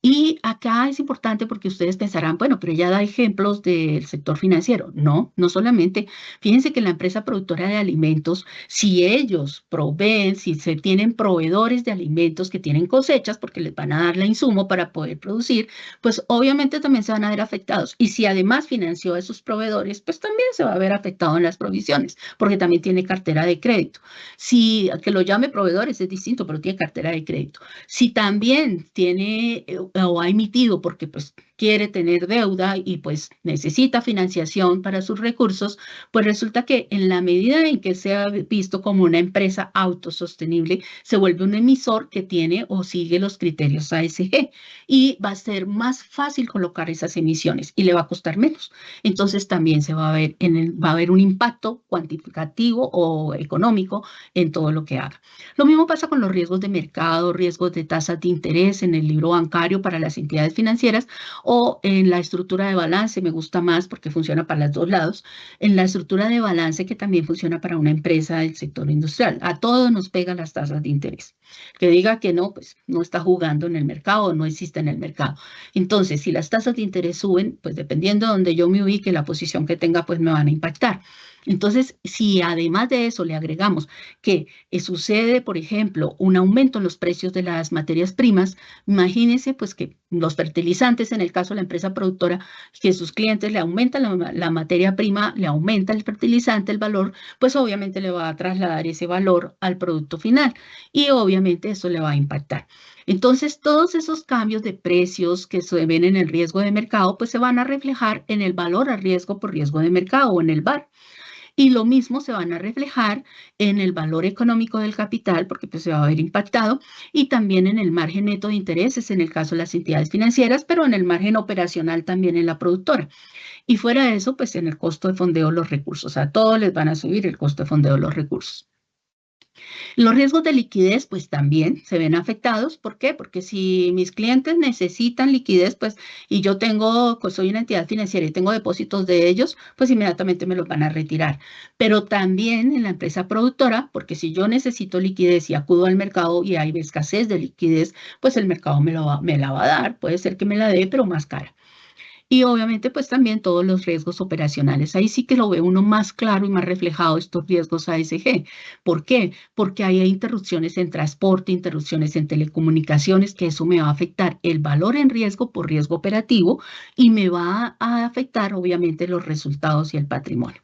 Y acá es importante porque ustedes pensarán, bueno, pero ella da ejemplos del sector financiero. No, no solamente. Fíjense que la empresa productora de alimentos, si ellos proveen, si se tienen proveedores de alimentos que tienen cosechas, porque les van a dar la insumo para poder producir, pues obviamente también se van a ver afectados. Y si además financió a esos proveedores, pues también se va a ver afectado en las provisiones, porque también tiene cartera de crédito. Si que lo llame proveedores es distinto, pero tiene cartera de crédito. Si también tiene o ha emitido porque pues quiere tener deuda y pues necesita financiación para sus recursos, pues resulta que en la medida en que sea visto como una empresa autosostenible, se vuelve un emisor que tiene o sigue los criterios ASG y va a ser más fácil colocar esas emisiones y le va a costar menos. Entonces también se va a ver va a haber un impacto cuantificativo o económico en todo lo que haga. Lo mismo pasa con los riesgos de mercado, riesgos de tasas de interés en el libro bancario para las entidades financieras o en la estructura de balance, me gusta más porque funciona para los dos lados, en la estructura de balance que también funciona para una empresa del sector industrial. A todos nos pegan las tasas de interés. Que diga que no, pues no está jugando en el mercado o no existe en el mercado. Entonces, si las tasas de interés suben, pues dependiendo de donde yo me ubique, la posición que tenga, pues me van a impactar. Entonces, si además de eso le agregamos que sucede, por ejemplo, un aumento en los precios de las materias primas, imagínense pues que los fertilizantes, en el caso de la empresa productora, que sus clientes le aumentan la materia prima, le aumenta el fertilizante, el valor, pues obviamente le va a trasladar ese valor al producto final y obviamente eso le va a impactar. Entonces, todos esos cambios de precios que se ven en el riesgo de mercado, pues se van a reflejar en el valor a riesgo por riesgo de mercado o en el VAR. Y lo mismo se van a reflejar en el valor económico del capital, porque pues, se va a ver impactado, y también en el margen neto de intereses en el caso de las entidades financieras, pero en el margen operacional también en la productora. Y fuera de eso, pues en el costo de fondeo de los recursos. A todos les van a subir el costo de fondeo de los recursos. Los riesgos de liquidez, pues también se ven afectados. ¿Por qué? Porque si mis clientes necesitan liquidez, pues, y yo tengo, pues soy una entidad financiera y tengo depósitos de ellos, pues inmediatamente me los van a retirar. Pero también en la empresa productora, porque si yo necesito liquidez y acudo al mercado y hay escasez de liquidez, pues el mercado me la va a dar. Puede ser que me la dé, pero más cara. Y obviamente, pues también todos los riesgos operacionales. Ahí sí que lo ve uno más claro y más reflejado estos riesgos ASG. ¿Por qué? Porque hay interrupciones en transporte, interrupciones en telecomunicaciones, que eso me va a afectar el valor en riesgo por riesgo operativo y me va a afectar obviamente los resultados y el patrimonio.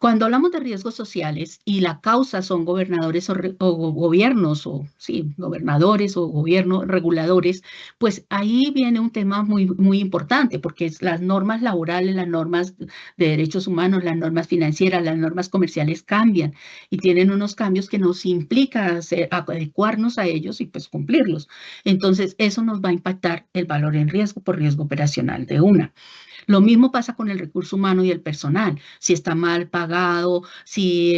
Cuando hablamos de riesgos sociales y la causa son gobernadores o gobiernos, o sí, gobernadores o gobiernos reguladores, pues ahí viene un tema muy, muy importante, porque es las normas laborales, las normas de derechos humanos, las normas financieras, las normas comerciales cambian y tienen unos cambios que nos implica adecuarnos a ellos y pues cumplirlos. Entonces, eso nos va a impactar el valor en riesgo por riesgo operacional de una. Lo mismo pasa con el recurso humano y el personal. Si está mal pagado, si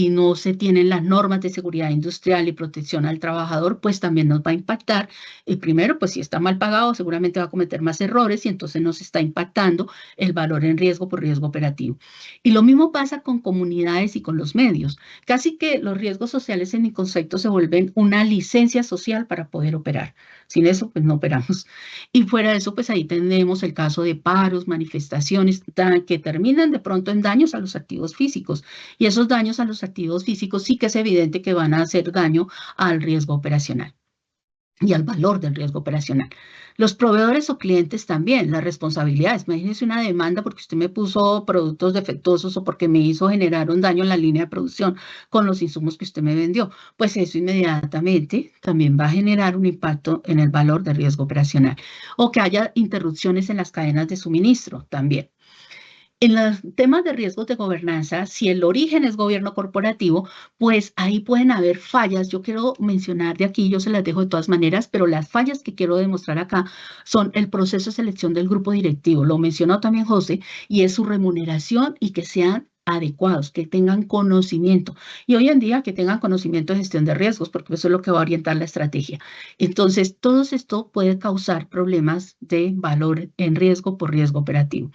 no se tienen las normas de seguridad industrial y protección al trabajador, pues también nos va a impactar. Y primero, pues si está mal pagado, seguramente va a cometer más errores y entonces nos está impactando el valor en riesgo por riesgo operativo. Y lo mismo pasa con comunidades y con los medios. Casi que los riesgos sociales en mi concepto se vuelven una licencia social para poder operar. Sin eso, pues no operamos. Y fuera de eso, pues ahí tenemos el caso de paros, manifestaciones que terminan de pronto en daños a los activos físicos. Y esos daños a los activos físicos sí que es evidente que van a hacer daño al riesgo operacional y al valor del riesgo operacional. Los proveedores o clientes también, las responsabilidades. Imagínense una demanda porque usted me puso productos defectuosos o porque me hizo generar un daño en la línea de producción con los insumos que usted me vendió. Pues eso inmediatamente también va a generar un impacto en el valor del riesgo operacional. O que haya interrupciones en las cadenas de suministro también. En los temas de riesgos de gobernanza, si el origen es gobierno corporativo, pues ahí pueden haber fallas. Yo quiero mencionar de aquí, yo se las dejo de todas maneras, pero las fallas que quiero demostrar acá son el proceso de selección del grupo directivo. Lo mencionó también José, y es su remuneración y que sean adecuados, que tengan conocimiento. Y hoy en día que tengan conocimiento de gestión de riesgos, porque eso es lo que va a orientar la estrategia. Entonces, todo esto puede causar problemas de valor en riesgo por riesgo operativo.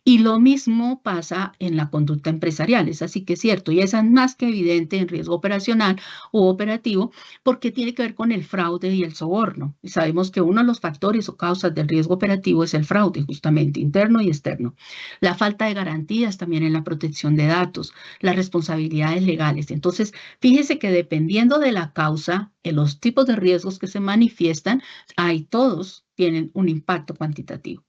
Y lo mismo pasa en la conducta empresarial, es así que es cierto, y esa es más que evidente en riesgo operacional o operativo, porque tiene que ver con el fraude y el soborno. Y sabemos que uno de los factores o causas del riesgo operativo es el fraude, justamente interno y externo. La falta de garantías también en la protección de datos, las responsabilidades legales. Entonces, fíjese que dependiendo de la causa, en los tipos de riesgos que se manifiestan, ahí todos tienen un impacto cuantitativo.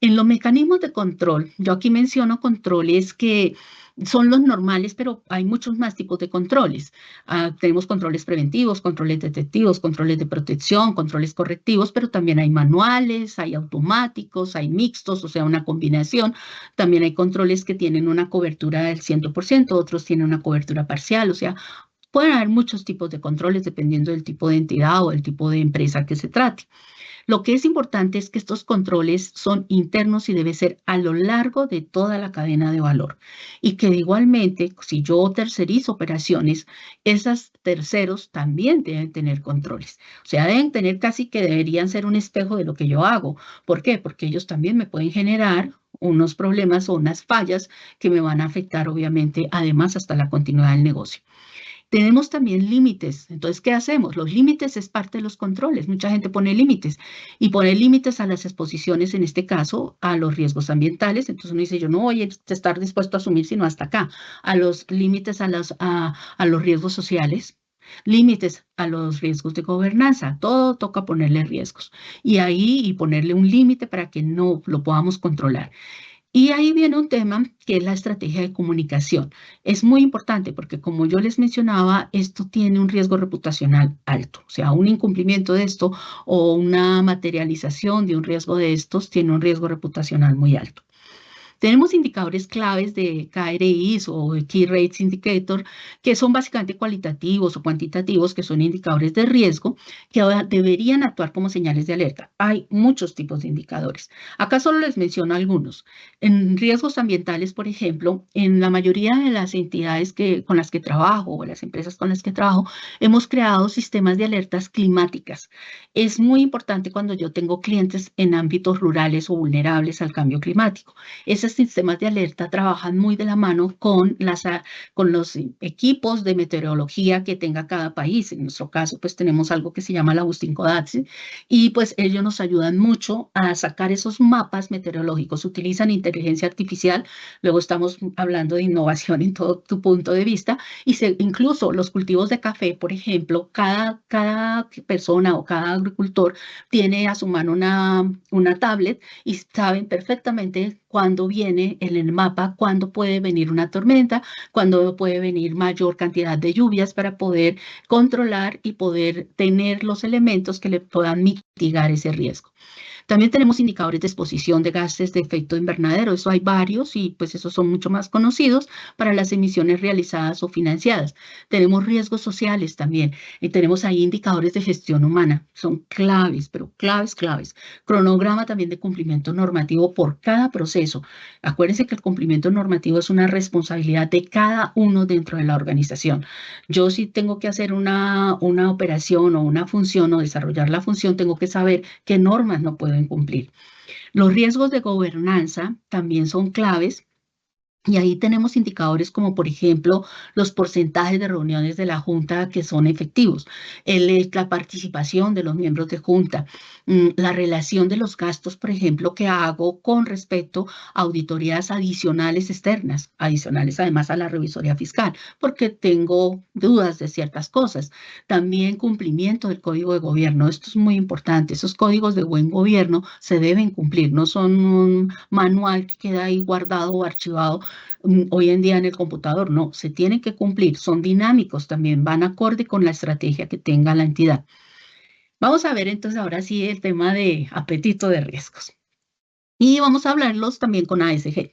En los mecanismos de control, yo aquí menciono controles que son los normales, pero hay muchos más tipos de controles. Tenemos controles preventivos, controles detectivos, controles de protección, controles correctivos, pero también hay manuales, hay automáticos, hay mixtos, o sea, una combinación. También hay controles que tienen una cobertura del 100%, otros tienen una cobertura parcial, o sea, pueden haber muchos tipos de controles dependiendo del tipo de entidad o del tipo de empresa que se trate. Lo que es importante es que estos controles son internos y debe ser a lo largo de toda la cadena de valor. Y que igualmente, si yo tercerizo operaciones, esos terceros también deben tener controles. O sea, deben tener casi que deberían ser un espejo de lo que yo hago. ¿Por qué? Porque ellos también me pueden generar unos problemas o unas fallas que me van a afectar, obviamente, además hasta la continuidad del negocio. Tenemos también límites. Entonces, ¿qué hacemos? Los límites es parte de los controles. Mucha gente pone límites y pone límites a las exposiciones, en este caso, a los riesgos ambientales. Entonces uno dice, yo no voy a estar dispuesto a asumir sino hasta acá. A los límites a los riesgos sociales, límites a los riesgos de gobernanza. Todo toca ponerle riesgos. Y ahí y ponerle un límite para que no lo podamos controlar. Y ahí viene un tema que es la estrategia de comunicación. Es muy importante porque, como yo les mencionaba, esto tiene un riesgo reputacional alto. O sea, un incumplimiento de esto o una materialización de un riesgo de estos tiene un riesgo reputacional muy alto. Tenemos indicadores claves de KRIs o Key Rates Indicator, que son básicamente cualitativos o cuantitativos, que son indicadores de riesgo, que deberían actuar como señales de alerta. Hay muchos tipos de indicadores. Acá solo les menciono algunos. En riesgos ambientales, por ejemplo, en la mayoría de las entidades con las que trabajo o las empresas con las que trabajo, hemos creado sistemas de alertas climáticas. Es muy importante cuando yo tengo clientes en ámbitos rurales o vulnerables al cambio climático. Esos sistemas de alerta trabajan muy de la mano con los equipos de meteorología que tenga cada país. En nuestro caso, pues tenemos algo que se llama la Agustín Codazzi y pues ellos nos ayudan mucho a sacar esos mapas meteorológicos. Utilizan inteligencia artificial, luego estamos hablando de innovación en todo tu punto de vista y incluso los cultivos de café, por ejemplo, cada persona o cada agricultor tiene a su mano una tablet y saben perfectamente cuándo viene en el mapa, cuándo puede venir una tormenta, cuándo puede venir mayor cantidad de lluvias para poder controlar y poder tener los elementos que le puedan mitigar ese riesgo. También tenemos indicadores de exposición de gases de efecto invernadero. Eso hay varios y pues esos son mucho más conocidos para las emisiones realizadas o financiadas. Tenemos riesgos sociales también y tenemos ahí indicadores de gestión humana. Son claves, pero claves, claves. Cronograma también de cumplimiento normativo por cada proceso. Acuérdense que el cumplimiento normativo es una responsabilidad de cada uno dentro de la organización. Yo si tengo que hacer una operación o una función o desarrollar la función, tengo que saber qué normas no puedo cumplir. Los riesgos de gobernanza también son claves. Y ahí tenemos indicadores como, por ejemplo, los porcentajes de reuniones de la Junta que son efectivos, la participación de los miembros de Junta, la relación de los gastos, por ejemplo, que hago con respecto a auditorías adicionales externas, adicionales además a la revisoría fiscal, porque tengo dudas de ciertas cosas. También cumplimiento del Código de Gobierno. Esto es muy importante. Esos códigos de buen gobierno se deben cumplir, no son un manual que queda ahí guardado o archivado hoy en día en el computador, no, se tienen que cumplir, son dinámicos también, van acorde con la estrategia que tenga la entidad. Vamos a ver entonces ahora sí el tema de apetito de riesgos. Y vamos a hablarlos también con ASG.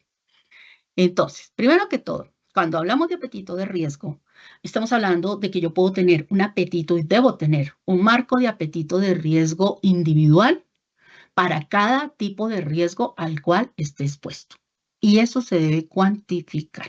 Entonces, primero que todo, cuando hablamos de apetito de riesgo, estamos hablando de que yo puedo tener un apetito y debo tener un marco de apetito de riesgo individual para cada tipo de riesgo al cual esté expuesto. Y eso se debe cuantificar.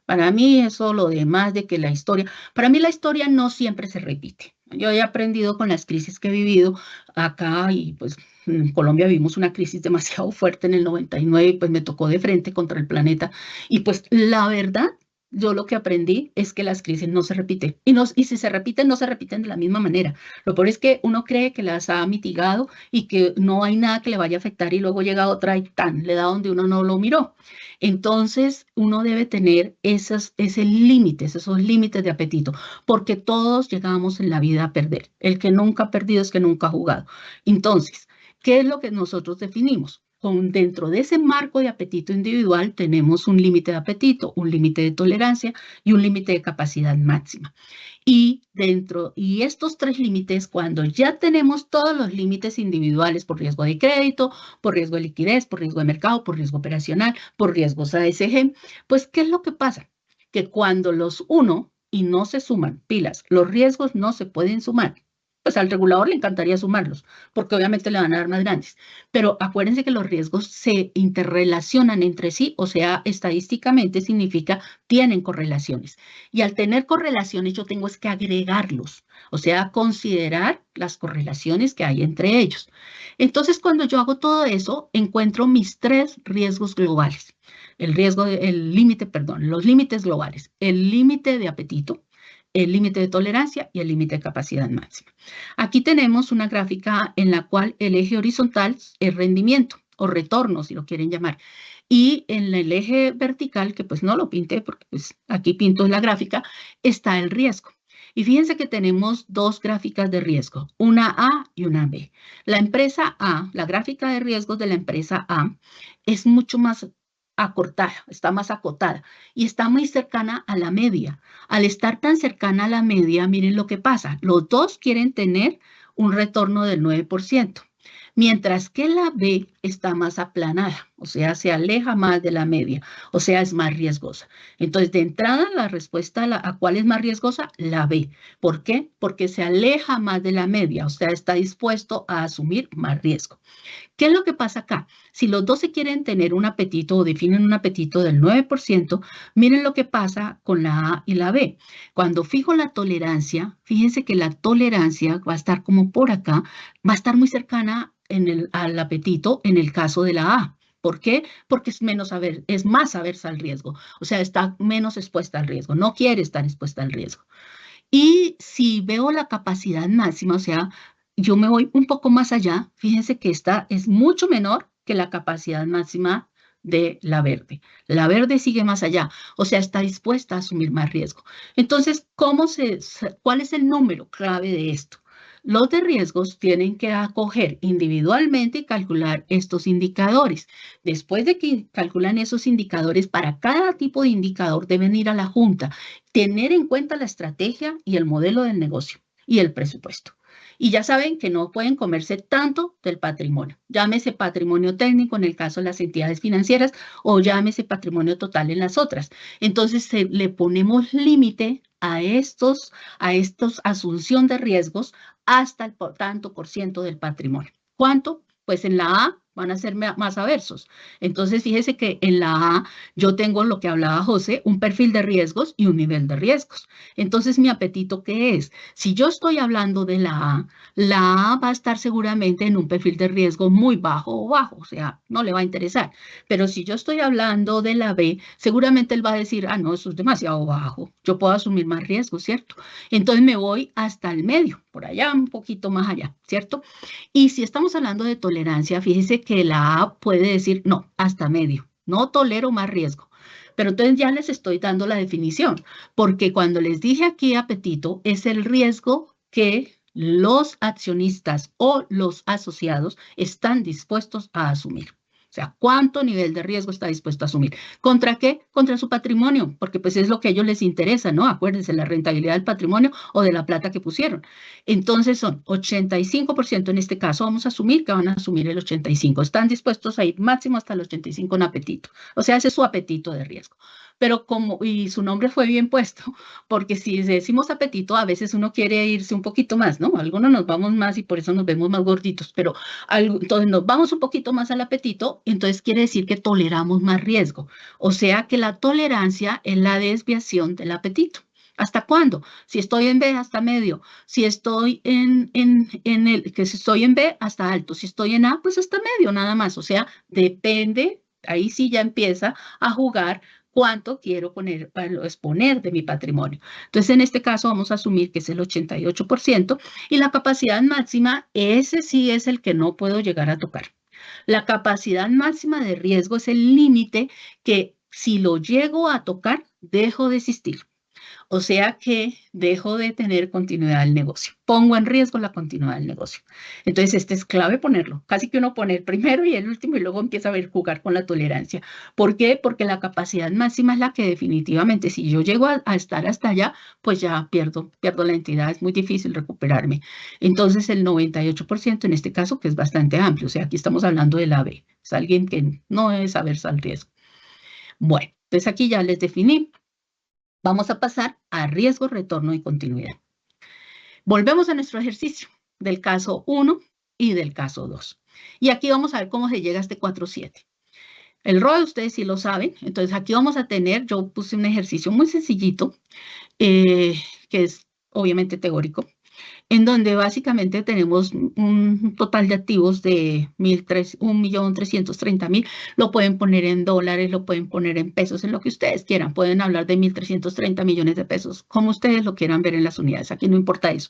Para mí eso, lo demás de que la historia, para mí la historia no siempre se repite. Yo he aprendido con las crisis que he vivido acá y pues en Colombia vivimos una crisis demasiado fuerte en el 99 y pues me tocó de frente contra el planeta. Y pues la verdad, yo lo que aprendí es que las crisis no se repiten. Y si se repiten, no se repiten de la misma manera. Lo peor es que uno cree que las ha mitigado y que no hay nada que le vaya a afectar y luego llega otra y tan, le da donde uno no lo miró. Entonces, uno debe tener esos límites de apetito, porque todos llegamos en la vida a perder. El que nunca ha perdido es que nunca ha jugado. Entonces, ¿qué es lo que nosotros definimos? Dentro de ese marco de apetito individual tenemos un límite de apetito, un límite de tolerancia y un límite de capacidad máxima. Y estos tres límites, cuando ya tenemos todos los límites individuales por riesgo de crédito, por riesgo de liquidez, por riesgo de mercado, por riesgo operacional, por riesgos ASG, pues, ¿qué es lo que pasa? Que cuando los uno y no se suman pilas, los riesgos no se pueden sumar. Pues al regulador le encantaría sumarlos, porque obviamente le van a dar más grandes. Pero acuérdense que los riesgos se interrelacionan entre sí, o sea, estadísticamente significa tienen correlaciones. Y al tener correlaciones, yo tengo es que agregarlos, o sea, considerar las correlaciones que hay entre ellos. Entonces, cuando yo hago todo eso, encuentro mis tres riesgos globales. Los límites globales, el límite de apetito, el límite de tolerancia y el límite de capacidad máxima. Aquí tenemos una gráfica en la cual el eje horizontal es rendimiento o retorno, si lo quieren llamar. Y en el eje vertical, que pues no lo pinté porque pues aquí pinto la gráfica, está el riesgo. Y fíjense que tenemos dos gráficas de riesgo, una A y una B. La empresa A, la gráfica de riesgos de la empresa A es mucho más acortada, está más acotada y está muy cercana a la media. Al estar tan cercana a la media, miren lo que pasa. Los dos quieren tener un retorno del 9%, mientras que la B está más aplanada, o sea, se aleja más de la media, o sea, es más riesgosa. Entonces, de entrada, la respuesta a cuál es más riesgosa, la B. ¿Por qué? Porque se aleja más de la media, o sea, está dispuesto a asumir más riesgo. ¿Qué es lo que pasa acá? Si los dos se quieren tener un apetito o definen un apetito del 9%, miren lo que pasa con la A y la B. Cuando fijo la tolerancia, fíjense que la tolerancia va a estar como por acá, va a estar muy cercana al apetito en el caso de la A. ¿Por qué? Porque es más aversa al riesgo, o sea, está menos expuesta al riesgo, no quiere estar expuesta al riesgo. Y si veo la capacidad máxima, o sea, yo me voy un poco más allá, fíjense que esta es mucho menor que la capacidad máxima de la verde. La verde sigue más allá, o sea, está dispuesta a asumir más riesgo. Entonces, ¿cuál es el número clave de esto? Los de riesgos tienen que acoger individualmente y calcular estos indicadores. Después de que calculan esos indicadores, para cada tipo de indicador deben ir a la junta, tener en cuenta la estrategia y el modelo del negocio y el presupuesto. Y ya saben que no pueden comerse tanto del patrimonio. Llámese patrimonio técnico en el caso de las entidades financieras o llámese patrimonio total en las otras. Entonces le ponemos límite a estos asunción de riesgos hasta el tanto por ciento del patrimonio. ¿Cuánto? Pues en la A van a ser más aversos. Entonces, fíjese que en la A yo tengo lo que hablaba José, un perfil de riesgos y un nivel de riesgos. Entonces, ¿mi apetito qué es? Si yo estoy hablando de la A va a estar seguramente en un perfil de riesgo muy bajo o bajo, o sea, no le va a interesar. Pero si yo estoy hablando de la B, seguramente él va a decir, no, eso es demasiado bajo, yo puedo asumir más riesgo, ¿cierto? Entonces me voy hasta el medio, por allá, un poquito más allá, ¿cierto? Y si estamos hablando de tolerancia, fíjese que la A puede decir, no, hasta medio, no tolero más riesgo. Pero entonces ya les estoy dando la definición, porque cuando les dije aquí apetito, es el riesgo que los accionistas o los asociados están dispuestos a asumir. O sea, ¿cuánto nivel de riesgo está dispuesto a asumir? ¿Contra qué? Contra su patrimonio, porque pues es lo que a ellos les interesa, ¿no? Acuérdense, la rentabilidad del patrimonio o de la plata que pusieron. Entonces son 85% en este caso, vamos a asumir que van a asumir el 85%. Están dispuestos a ir máximo hasta el 85% en apetito. O sea, ese es su apetito de riesgo. Pero y su nombre fue bien puesto, porque si decimos apetito, a veces uno quiere irse un poquito más, ¿no? Algunos nos vamos más y por eso nos vemos más gorditos, pero entonces nos vamos un poquito más al apetito, entonces quiere decir que toleramos más riesgo. O sea que la tolerancia es la desviación del apetito. ¿Hasta cuándo? Si estoy en B, hasta medio. Si estoy si estoy en B, hasta alto. Si estoy en A, pues hasta medio, nada más. O sea, depende, ahí sí ya empieza a jugar cuánto quiero exponer de mi patrimonio. Entonces, en este caso vamos a asumir que es el 88% y la capacidad máxima, ese sí es el que no puedo llegar a tocar. La capacidad máxima de riesgo es el límite que si lo llego a tocar, dejo de existir. O sea que dejo de tener continuidad del negocio. Pongo en riesgo la continuidad del negocio. Entonces, este es clave ponerlo. Casi que uno pone el primero y el último y luego empieza a ver jugar con la tolerancia. ¿Por qué? Porque la capacidad máxima es la que definitivamente, si yo llego a estar hasta allá, pues ya pierdo la entidad. Es muy difícil recuperarme. Entonces, el 98% en este caso, que es bastante amplio. O sea, aquí estamos hablando de la B. Es alguien que no debe saberse al riesgo. Bueno, entonces aquí ya les definí. Vamos a pasar a riesgo, retorno y continuidad. Volvemos a nuestro ejercicio del caso 1 y del caso 2. Y aquí vamos a ver cómo se llega a este 4.7. El ROE ustedes sí lo saben, entonces aquí vamos a tener, yo puse un ejercicio muy sencillito, que es obviamente teórico, en donde básicamente tenemos un total de activos de 1.330.000. Lo pueden poner en dólares, lo pueden poner en pesos, en lo que ustedes quieran. Pueden hablar de 1.330 millones de pesos, como ustedes lo quieran ver en las unidades. Aquí no importa eso.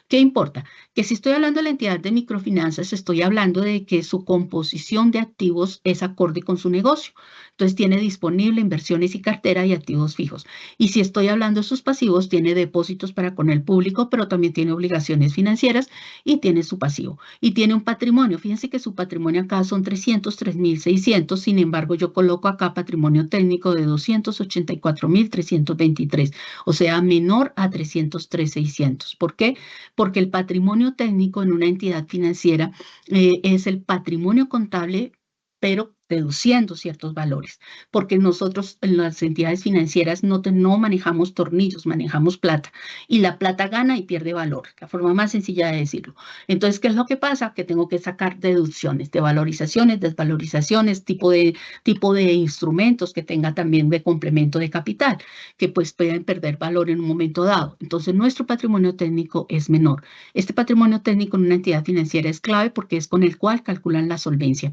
¿Qué importa? Que si estoy hablando de la entidad de microfinanzas, estoy hablando de que su composición de activos es acorde con su negocio. Entonces tiene disponible inversiones y cartera y activos fijos. Y si estoy hablando de sus pasivos, tiene depósitos para con el público, pero también tiene obligaciones financieras y tiene su pasivo. Y tiene un patrimonio. Fíjense que su patrimonio acá son 303.600. Sin embargo, yo coloco acá patrimonio técnico de 284.323. O sea, menor a 303.600. ¿Por qué? Porque el patrimonio técnico en una entidad financiera es el patrimonio contable, pero deduciendo ciertos valores, porque nosotros en las entidades financieras no manejamos tornillos, manejamos plata, y la plata gana y pierde valor, la forma más sencilla de decirlo. Entonces, ¿qué es lo que pasa? Que tengo que sacar deducciones de valorizaciones, desvalorizaciones, tipo de instrumentos que tenga también de complemento de capital, que pues pueden perder valor en un momento dado. Entonces, nuestro patrimonio técnico es menor. Este patrimonio técnico en una entidad financiera es clave porque es con el cual calculan la solvencia.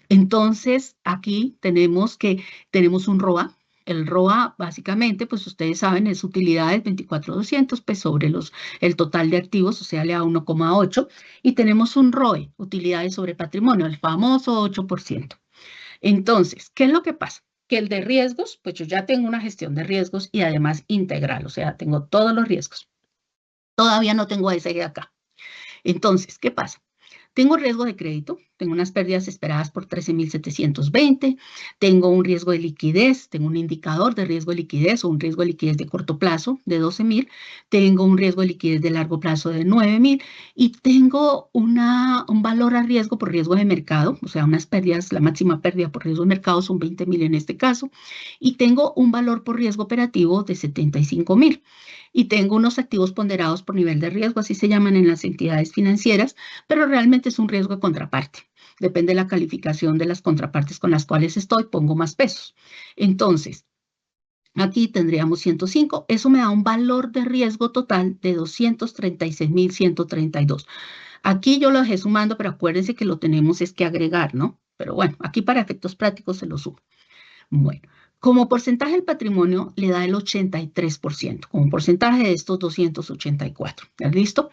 Entonces, aquí tenemos un ROA. El ROA, básicamente, pues ustedes saben, es utilidades 24.200 pues sobre el total de activos, o sea, le da 1,8. Y tenemos un ROE, utilidades sobre patrimonio, el famoso 8%. Entonces, ¿qué es lo que pasa? Que el de riesgos, pues yo ya tengo una gestión de riesgos y además integral, o sea, tengo todos los riesgos. Todavía no tengo ese de acá. Entonces, ¿qué pasa? Tengo riesgo de crédito, tengo unas pérdidas esperadas por 13.720, tengo un riesgo de liquidez, tengo un indicador de riesgo de liquidez o un riesgo de liquidez de corto plazo de 12.000, tengo un riesgo de liquidez de largo plazo de 9.000 y tengo un valor a riesgo por riesgo de mercado, o sea, unas pérdidas, la máxima pérdida por riesgo de mercado son 20.000 en este caso, y tengo un valor por riesgo operativo de 75.000. Y tengo unos activos ponderados por nivel de riesgo, así se llaman en las entidades financieras, pero realmente es un riesgo de contraparte. Depende de la calificación de las contrapartes con las cuales estoy, pongo más pesos. Entonces, aquí tendríamos 105. Eso me da un valor de riesgo total de 236.132. Aquí yo lo dejé sumando, pero acuérdense que lo tenemos es que agregar, ¿no? Pero bueno, aquí para efectos prácticos se lo subo. Bueno, como porcentaje del patrimonio le da el 83%, como porcentaje de estos 284. ¿Estás listo?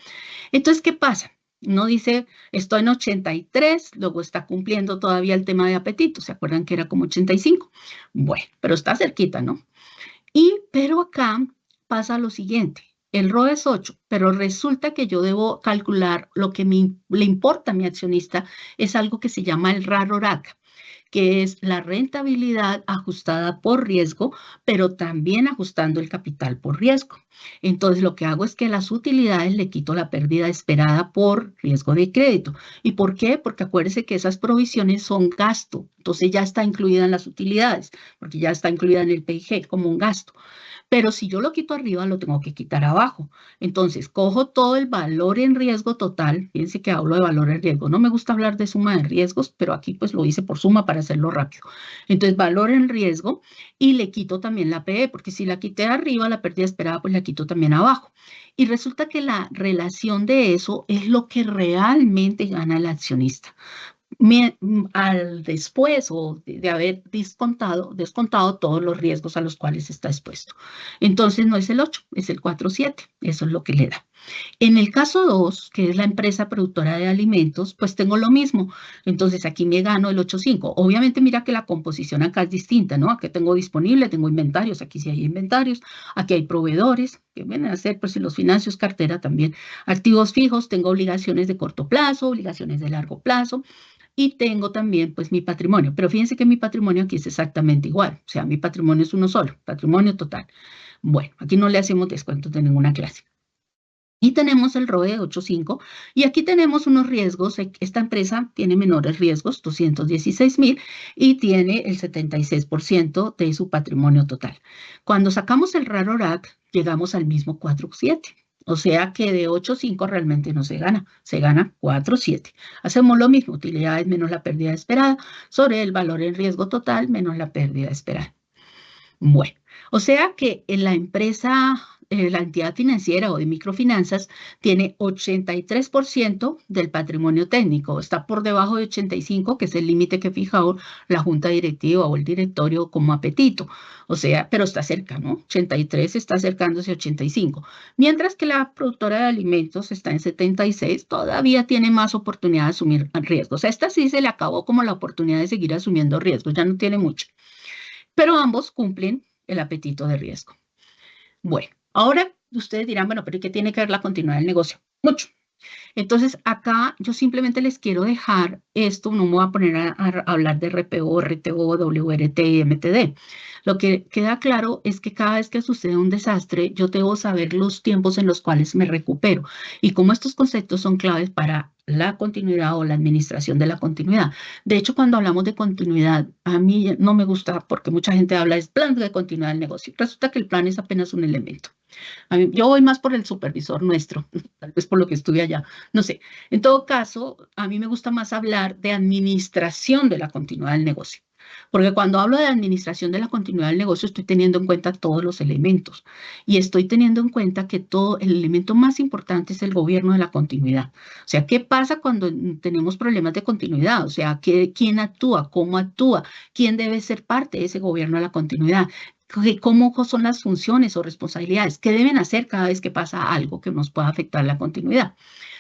Entonces, ¿qué pasa? Uno dice, estoy en 83, luego está cumpliendo todavía el tema de apetito. ¿Se acuerdan que era como 85? Bueno, pero está cerquita, ¿no? Pero acá pasa lo siguiente. El ROE es 8, pero resulta que yo debo calcular lo que le importa a mi accionista es algo que se llama el RARORAC, que es la rentabilidad ajustada por riesgo, pero también ajustando el capital por riesgo. Entonces, lo que hago es que a las utilidades le quito la pérdida esperada por riesgo de crédito. ¿Y por qué? Porque acuérdense que esas provisiones son gasto. Entonces, ya está incluida en las utilidades, porque ya está incluida en el PIG como un gasto. Pero si yo lo quito arriba, lo tengo que quitar abajo. Entonces, cojo todo el valor en riesgo total. Fíjense que hablo de valor en riesgo. No me gusta hablar de suma de riesgos, pero aquí pues lo hice por suma para hacerlo rápido. Entonces, valor en riesgo y le quito también la PE, porque si la quité arriba, la pérdida esperada, pues la quito también abajo. Y resulta que la relación de eso es lo que realmente gana el accionista. Al después o de haber descontado todos los riesgos a los cuales está expuesto. Entonces no es el 8, es el 4,7. Eso es lo que le da. En el caso 2, que es la empresa productora de alimentos, pues tengo lo mismo. Entonces aquí me gano el 8,5. Obviamente mira que la composición acá es distinta, ¿no? Aquí tengo disponible, tengo inventarios, aquí sí hay inventarios, aquí hay proveedores que vienen a ser, pues si los financios, cartera también, activos fijos, tengo obligaciones de corto plazo, obligaciones de largo plazo, y tengo también, pues, mi patrimonio. Pero fíjense que mi patrimonio aquí es exactamente igual. O sea, mi patrimonio es uno solo, patrimonio total. Bueno, aquí no le hacemos descuentos de ninguna clase. Y tenemos el ROE de 8,5. Y aquí tenemos unos riesgos. Esta empresa tiene menores riesgos, 216.000, y tiene el 76% de su patrimonio total. Cuando sacamos el RARORAC, llegamos al mismo 4,7. O sea que de 8,5 realmente no se gana 4,7. Hacemos lo mismo, utilidades menos la pérdida esperada, sobre el valor en riesgo total menos la pérdida esperada. Bueno, o sea que en la empresa, la entidad financiera o de microfinanzas tiene 83% del patrimonio técnico, está por debajo de 85, que es el límite que fija la junta directiva o el directorio como apetito, o sea, pero está cerca, ¿no? 83 está acercándose a 85, mientras que la productora de alimentos está en 76, todavía tiene más oportunidad de asumir riesgos. A esta sí se le acabó como la oportunidad de seguir asumiendo riesgos, ya no tiene mucho. Pero ambos cumplen el apetito de riesgo. Bueno, ahora ustedes dirán, bueno, pero ¿qué tiene que ver la continuidad del negocio? Mucho. Entonces, acá yo simplemente les quiero dejar esto, no me voy a poner a hablar de RPO, RTO, WRT y MTD. Lo que queda claro es que cada vez que sucede un desastre, yo debo saber los tiempos en los cuales me recupero. Y como estos conceptos son claves para la continuidad o la administración de la continuidad. De hecho, cuando hablamos de continuidad, a mí no me gusta porque mucha gente habla de plan de continuidad del negocio. Resulta que el plan es apenas un elemento. Yo voy más por el supervisor nuestro, tal vez por lo que estuve allá, no sé. En todo caso, a mí me gusta más hablar de administración de la continuidad del negocio. Porque cuando hablo de administración de la continuidad del negocio, estoy teniendo en cuenta todos los elementos. Y estoy teniendo en cuenta que el elemento más importante es el gobierno de la continuidad. O sea, ¿qué pasa cuando tenemos problemas de continuidad? O sea, ¿quién actúa? ¿Cómo actúa? ¿Quién debe ser parte de ese gobierno de la continuidad? ¿Cómo son las funciones o responsabilidades? ¿Qué deben hacer cada vez que pasa algo que nos pueda afectar la continuidad?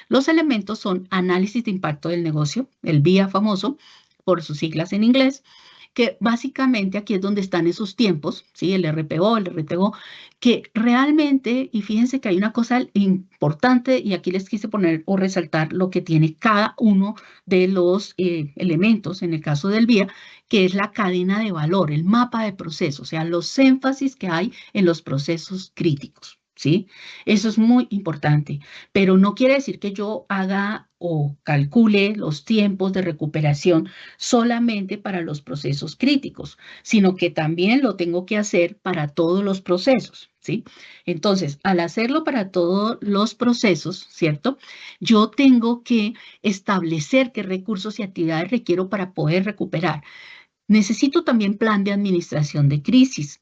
Los elementos son análisis de impacto del negocio, el BIA famoso, por sus siglas en inglés, que básicamente aquí es donde están esos tiempos, ¿sí? El RPO, el RTO, que realmente, y fíjense que hay una cosa importante, y aquí les quise poner o resaltar lo que tiene cada uno de los elementos, en el caso del VIA, que es la cadena de valor, el mapa de procesos, o sea, los énfasis que hay en los procesos críticos. ¿Sí? Eso es muy importante, pero no quiere decir que yo haga o calcule los tiempos de recuperación solamente para los procesos críticos, sino que también lo tengo que hacer para todos los procesos, ¿sí? Entonces, al hacerlo para todos los procesos, ¿cierto? Yo tengo que establecer qué recursos y actividades requiero para poder recuperar. Necesito también plan de administración de crisis.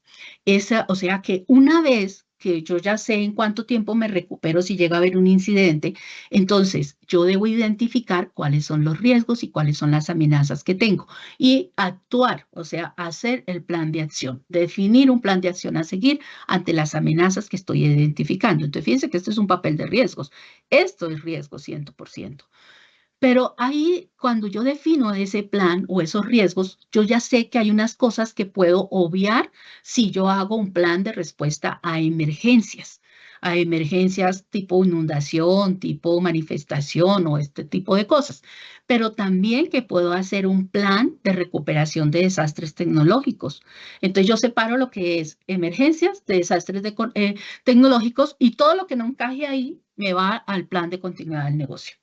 O sea que una vez que yo ya sé en cuánto tiempo me recupero si llega a haber un incidente, entonces yo debo identificar cuáles son los riesgos y cuáles son las amenazas que tengo y actuar, o sea, hacer el plan de acción, definir un plan de acción a seguir ante las amenazas que estoy identificando. Entonces, fíjense que esto es un papel de riesgos. Esto es riesgo 100%. Pero ahí, cuando yo defino ese plan o esos riesgos, yo ya sé que hay unas cosas que puedo obviar si yo hago un plan de respuesta a emergencias tipo inundación, tipo manifestación o este tipo de cosas. Pero también que puedo hacer un plan de recuperación de desastres tecnológicos. Entonces yo separo lo que es emergencias de desastres tecnológicos y todo lo que no encaje ahí me va al plan de continuidad del negocio.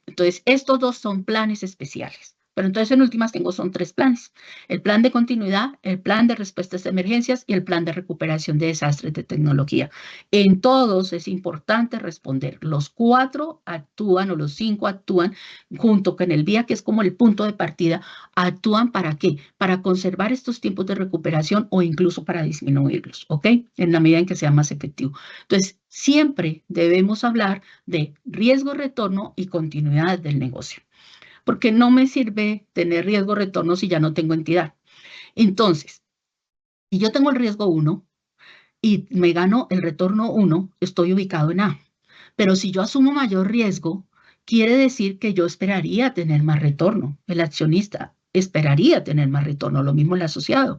Entonces, estos dos son planes especiales. Pero entonces, en últimas, son 3 planes. El plan de continuidad, el plan de respuestas a emergencias y el plan de recuperación de desastres de tecnología. En todos es importante responder. Los 4 actúan o los 5 actúan junto con el VIA, que es como el punto de partida. ¿Actúan para qué? Para conservar estos tiempos de recuperación o incluso para disminuirlos, ¿ok? En la medida en que sea más efectivo. Entonces, siempre debemos hablar de riesgo, retorno y continuidad del negocio, porque no me sirve tener riesgo, retorno si ya no tengo entidad. Entonces, si yo tengo el riesgo 1 y me gano el retorno 1, estoy ubicado en A. Pero si yo asumo mayor riesgo, quiere decir que yo esperaría tener más retorno. El accionista esperaría tener más retorno, lo mismo el asociado.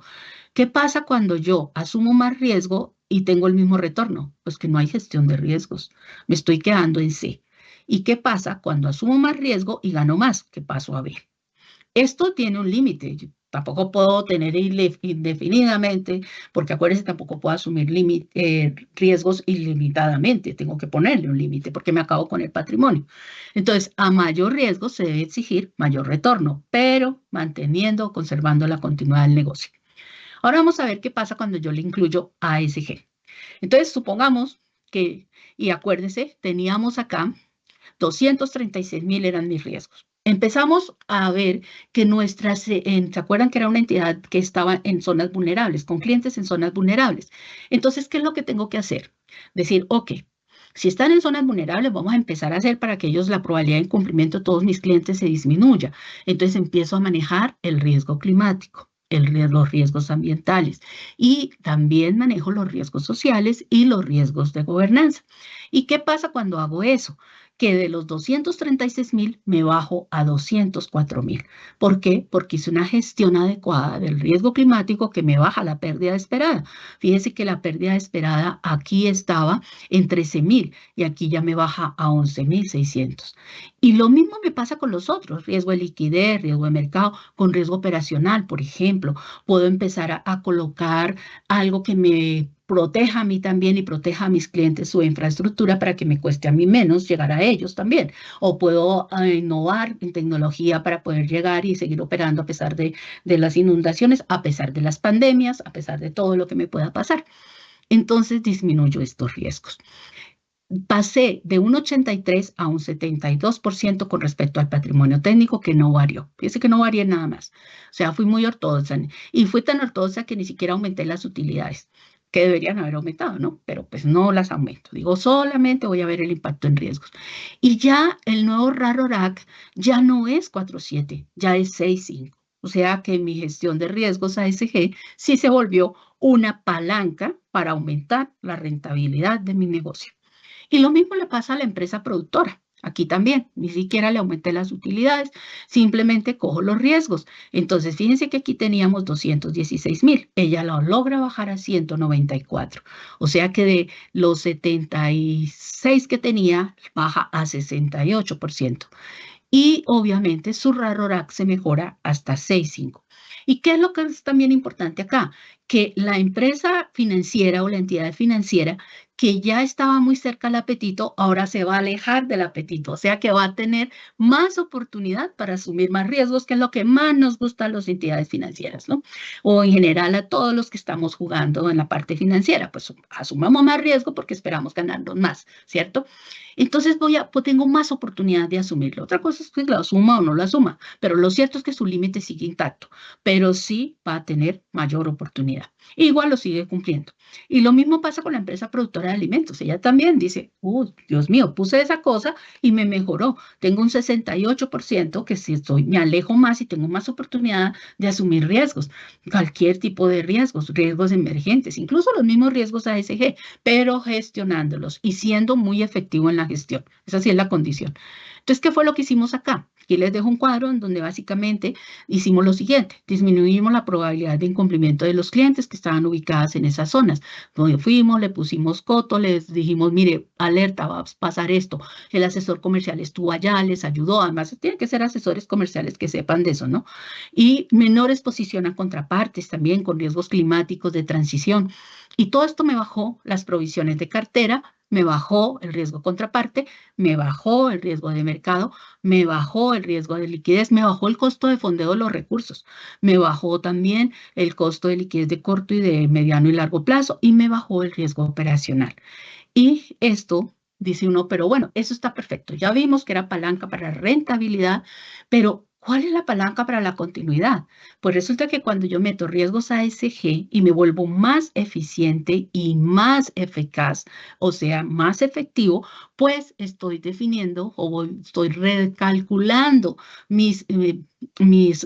¿Qué pasa cuando yo asumo más riesgo y tengo el mismo retorno? Pues que no hay gestión de riesgos. Me estoy quedando en C. ¿Y qué pasa cuando asumo más riesgo y gano más? ¿Qué paso a B? Esto tiene un límite. Yo tampoco puedo tener indefinidamente, porque acuérdense, tampoco puedo asumir riesgos ilimitadamente. Tengo que ponerle un límite porque me acabo con el patrimonio. Entonces, a mayor riesgo se debe exigir mayor retorno, pero manteniendo, conservando la continuidad del negocio. Ahora vamos a ver qué pasa cuando yo le incluyo ASG. Entonces, supongamos que, y acuérdense, teníamos acá 236,000 eran mis riesgos. Empezamos a ver que ¿se acuerdan que era una entidad que estaba en zonas vulnerables, con clientes en zonas vulnerables? Entonces, ¿qué es lo que tengo que hacer? Decir, ok, si están en zonas vulnerables, vamos a empezar a hacer para que ellos la probabilidad de incumplimiento de todos mis clientes se disminuya. Entonces empiezo a manejar el riesgo climático, los riesgos ambientales y también manejo los riesgos sociales y los riesgos de gobernanza. ¿Y qué pasa cuando hago eso? Que de los 236,000 me bajo a 204,000. ¿Por qué? Porque hice una gestión adecuada del riesgo climático que me baja la pérdida esperada. Fíjense que la pérdida esperada aquí estaba en 13,000 y aquí ya me baja a 11,600. Y lo mismo me pasa con los otros, riesgo de liquidez, riesgo de mercado, con riesgo operacional, por ejemplo. Puedo empezar a colocar algo que me proteja a mí también y proteja a mis clientes su infraestructura para que me cueste a mí menos llegar a ellos también. O puedo innovar en tecnología para poder llegar y seguir operando a pesar de las inundaciones, a pesar de las pandemias, a pesar de todo lo que me pueda pasar. Entonces disminuyo estos riesgos. Pasé de un 83 a un 72% con respecto al patrimonio técnico, que no varió. Fíjense que no varié nada más. O sea, fui muy ortodoxa y fui tan ortodoxa que ni siquiera aumenté las utilidades, que deberían haber aumentado, ¿no? Pero pues no las aumento. Digo, solamente voy a ver el impacto en riesgos. Y ya el nuevo RARORAC ya no es 4.7, ya es 6.5. O sea que mi gestión de riesgos ASG sí se volvió una palanca para aumentar la rentabilidad de mi negocio. Y lo mismo le pasa a la empresa productora. Aquí también, ni siquiera le aumenté las utilidades, simplemente cojo los riesgos. Entonces, fíjense que aquí teníamos 216,000. Ella lo logra bajar a 194. O sea que de los 76 que tenía, baja a 68%. Y obviamente su RARORAC se mejora hasta 6,5. ¿Y qué es lo que es también importante acá? Que la empresa financiera o la entidad financiera que ya estaba muy cerca al apetito, ahora se va a alejar del apetito, o sea que va a tener más oportunidad para asumir más riesgos, que es lo que más nos gusta a las entidades financieras, ¿no? O en general a todos los que estamos jugando en la parte financiera, pues asumamos más riesgo porque esperamos ganarnos más, ¿cierto? Entonces pues tengo más oportunidad de asumirlo. Otra cosa es que lo asuma o no lo asuma, pero lo cierto es que su límite sigue intacto, pero sí va a tener mayor oportunidad. Igual lo sigue cumpliendo. Y lo mismo pasa con la empresa productora de alimentos. Ella también dice, Dios mío, puse esa cosa y me mejoró. Tengo un 68% que si me alejo más y tengo más oportunidad de asumir riesgos, cualquier tipo de riesgos, riesgos emergentes, incluso los mismos riesgos ASG, pero gestionándolos y siendo muy efectivo en la gestión. Esa sí es la condición. Entonces, ¿qué fue lo que hicimos acá? Aquí les dejo un cuadro en donde básicamente hicimos lo siguiente, disminuimos la probabilidad de incumplimiento de los clientes que estaban ubicadas en esas zonas. Donde fuimos, le pusimos coto, les dijimos, mire, alerta, va a pasar esto. El asesor comercial estuvo allá, les ayudó. Además, tienen que ser asesores comerciales que sepan de eso, ¿no? Y menor exposición a contrapartes también con riesgos climáticos de transición. Y todo esto me bajó las provisiones de cartera, me bajó el riesgo contraparte, me bajó el riesgo de mercado, me bajó el riesgo de liquidez, me bajó el costo de fondeo de los recursos, me bajó también el costo de liquidez de corto y de mediano y largo plazo y me bajó el riesgo operacional. Y esto, dice uno, pero bueno, eso está perfecto. Ya vimos que era palanca para rentabilidad, pero ¿cuál es la palanca para la continuidad? Pues resulta que cuando yo meto riesgos ASG y me vuelvo más eficiente y más eficaz, o sea, más efectivo, pues estoy definiendo o estoy recalculando mis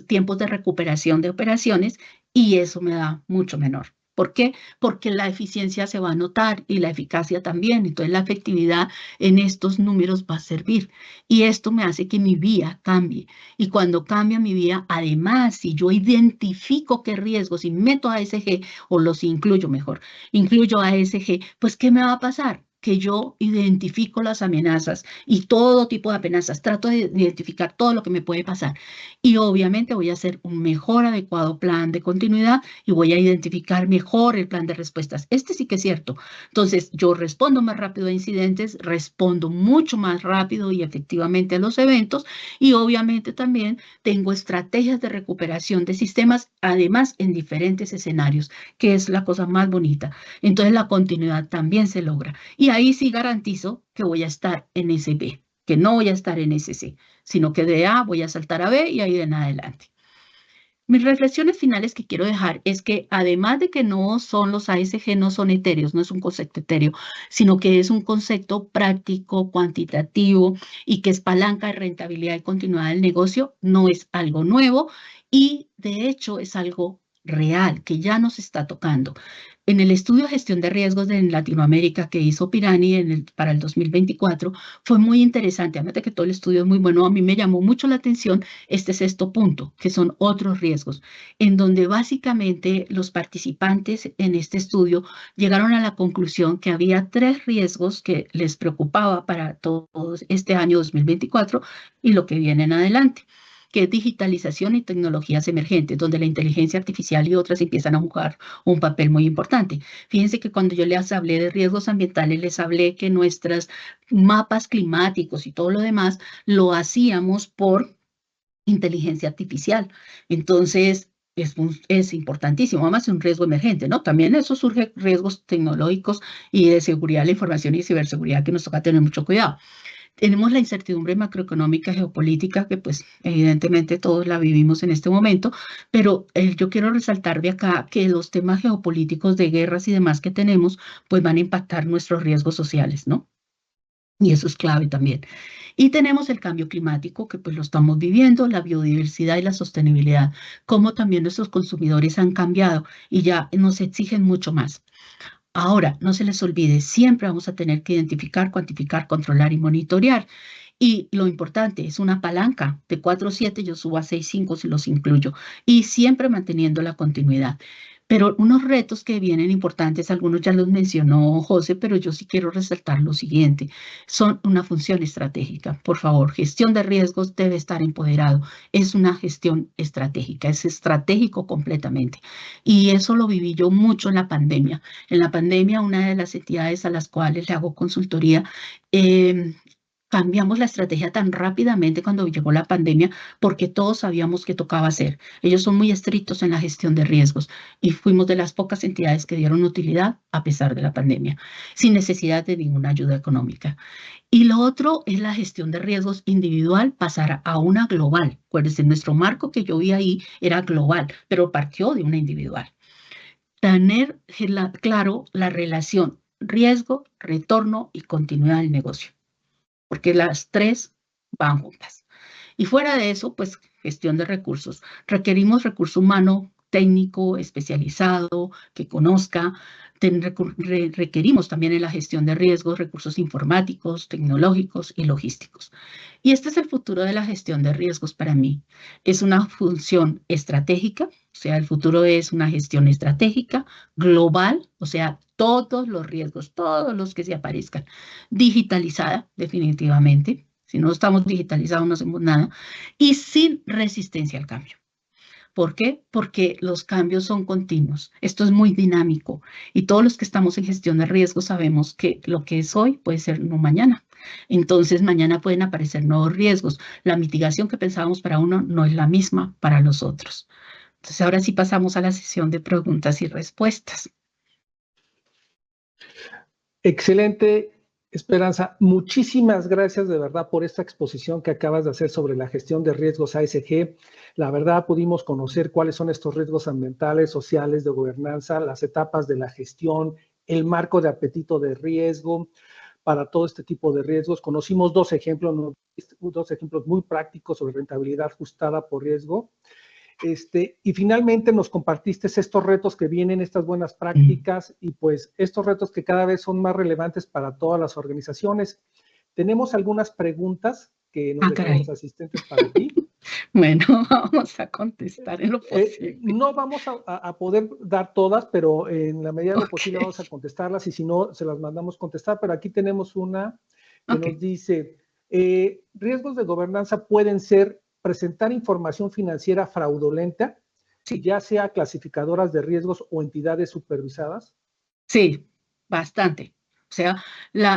tiempos de recuperación de operaciones y eso me da mucho menor. ¿Por qué? Porque la eficiencia se va a notar y la eficacia también. Entonces la efectividad en estos números va a servir y esto me hace que mi vía cambie. Y cuando cambia mi vía, además, si yo identifico qué riesgos y meto a ASG o los incluyo mejor, incluyo a ASG, pues ¿qué me va a pasar? Que yo identifico las amenazas y todo tipo de amenazas, trato de identificar todo lo que me puede pasar y obviamente voy a hacer un mejor adecuado plan de continuidad y voy a identificar mejor el plan de respuestas. Este sí que es cierto. Entonces, yo respondo más rápido a incidentes, respondo mucho más rápido y efectivamente a los eventos y obviamente también tengo estrategias de recuperación de sistemas, además en diferentes escenarios, que es la cosa más bonita. Entonces, la continuidad también se logra. Y ahí sí garantizo que voy a estar en ese B, que no voy a estar en ese C, sino que de A voy a saltar a B y ahí en adelante. Mis reflexiones finales que quiero dejar es que además de que no son los ASG, no son etéreos, no es un concepto etéreo, sino que es un concepto práctico, cuantitativo y que es palanca de rentabilidad y continuidad del negocio, no es algo nuevo y de hecho es algo real que ya nos está tocando. En el estudio de gestión de riesgos en Latinoamérica que hizo Pirani para el 2024 fue muy interesante, además de que todo el estudio es muy bueno, a mí me llamó mucho la atención este sexto punto, que son otros riesgos, en donde básicamente los participantes en este estudio llegaron a la conclusión que había 3 riesgos que les preocupaba para todo este año 2024 y lo que viene en adelante, que es digitalización y tecnologías emergentes, donde la inteligencia artificial y otras empiezan a jugar un papel muy importante. Fíjense que cuando yo les hablé de riesgos ambientales, les hablé que nuestros mapas climáticos y todo lo demás lo hacíamos por inteligencia artificial. Entonces, es importantísimo, además es un riesgo emergente, ¿no? También eso surge riesgos tecnológicos y de seguridad de la información y ciberseguridad que nos toca tener mucho cuidado. Tenemos la incertidumbre macroeconómica, geopolítica, que pues evidentemente todos la vivimos en este momento, pero yo quiero resaltar de acá que los temas geopolíticos de guerras y demás que tenemos, pues van a impactar nuestros riesgos sociales, ¿no? Y eso es clave también. Y tenemos el cambio climático, que pues lo estamos viviendo, la biodiversidad y la sostenibilidad, como también nuestros consumidores han cambiado y ya nos exigen mucho más. Ahora, no se les olvide, siempre vamos a tener que identificar, cuantificar, controlar y monitorear. Y lo importante es una palanca de 4.7, yo subo a 6.5 si los incluyo, y siempre manteniendo la continuidad. Pero unos retos que vienen importantes, algunos ya los mencionó José, pero yo sí quiero resaltar lo siguiente, son una función estratégica. Por favor, gestión de riesgos debe estar empoderado. Es una gestión estratégica, es estratégico completamente. Y eso lo viví yo mucho en la pandemia. En la pandemia, una de las entidades a las cuales le hago consultoría, cambiamos la estrategia tan rápidamente cuando llegó la pandemia porque todos sabíamos que tocaba hacer. Ellos son muy estrictos en la gestión de riesgos y fuimos de las pocas entidades que dieron utilidad a pesar de la pandemia, sin necesidad de ninguna ayuda económica. Y lo otro es la gestión de riesgos individual, pasar a una global. Acuérdense, nuestro marco que yo vi ahí era global, pero partió de una individual. Tener claro la relación riesgo, retorno y continuidad del negocio, porque las tres van juntas. Y fuera de eso, pues gestión de recursos. Requerimos recurso humano técnico, especializado, que conozca. Requerimos también en la gestión de riesgos recursos informáticos, tecnológicos y logísticos. Y este es el futuro de la gestión de riesgos para mí. Es una función estratégica, o sea, el futuro es una gestión estratégica, global, o sea, todos los riesgos, todos los que se aparezcan, digitalizada definitivamente. Si no estamos digitalizados no hacemos nada. Y sin resistencia al cambio. ¿Por qué? Porque los cambios son continuos. Esto es muy dinámico y todos los que estamos en gestión de riesgos sabemos que lo que es hoy puede ser no mañana. Entonces, mañana pueden aparecer nuevos riesgos. La mitigación que pensábamos para uno no es la misma para los otros. Entonces, ahora sí pasamos a la sesión de preguntas y respuestas. Excelente, Esperanza. Muchísimas gracias de verdad por esta exposición que acabas de hacer sobre la gestión de riesgos ASG. La verdad pudimos conocer cuáles son estos riesgos ambientales, sociales, de gobernanza, las etapas de la gestión, el marco de apetito de riesgo para todo este tipo de riesgos. Conocimos dos ejemplos muy prácticos sobre rentabilidad ajustada por riesgo. Y finalmente nos compartiste estos retos que vienen, estas buenas prácticas y pues estos retos que cada vez son más relevantes para todas las organizaciones. Tenemos algunas preguntas que nos dejaron los asistentes para ti. Bueno, vamos a contestar en lo posible. No vamos a poder dar todas, pero en la medida de lo posible vamos a contestarlas y si no, se las mandamos contestar. Pero aquí tenemos una que nos dice, riesgos de gobernanza pueden ser presentar información financiera fraudulenta, sí, ya sea clasificadoras de riesgos o entidades supervisadas. Sí, bastante. O sea,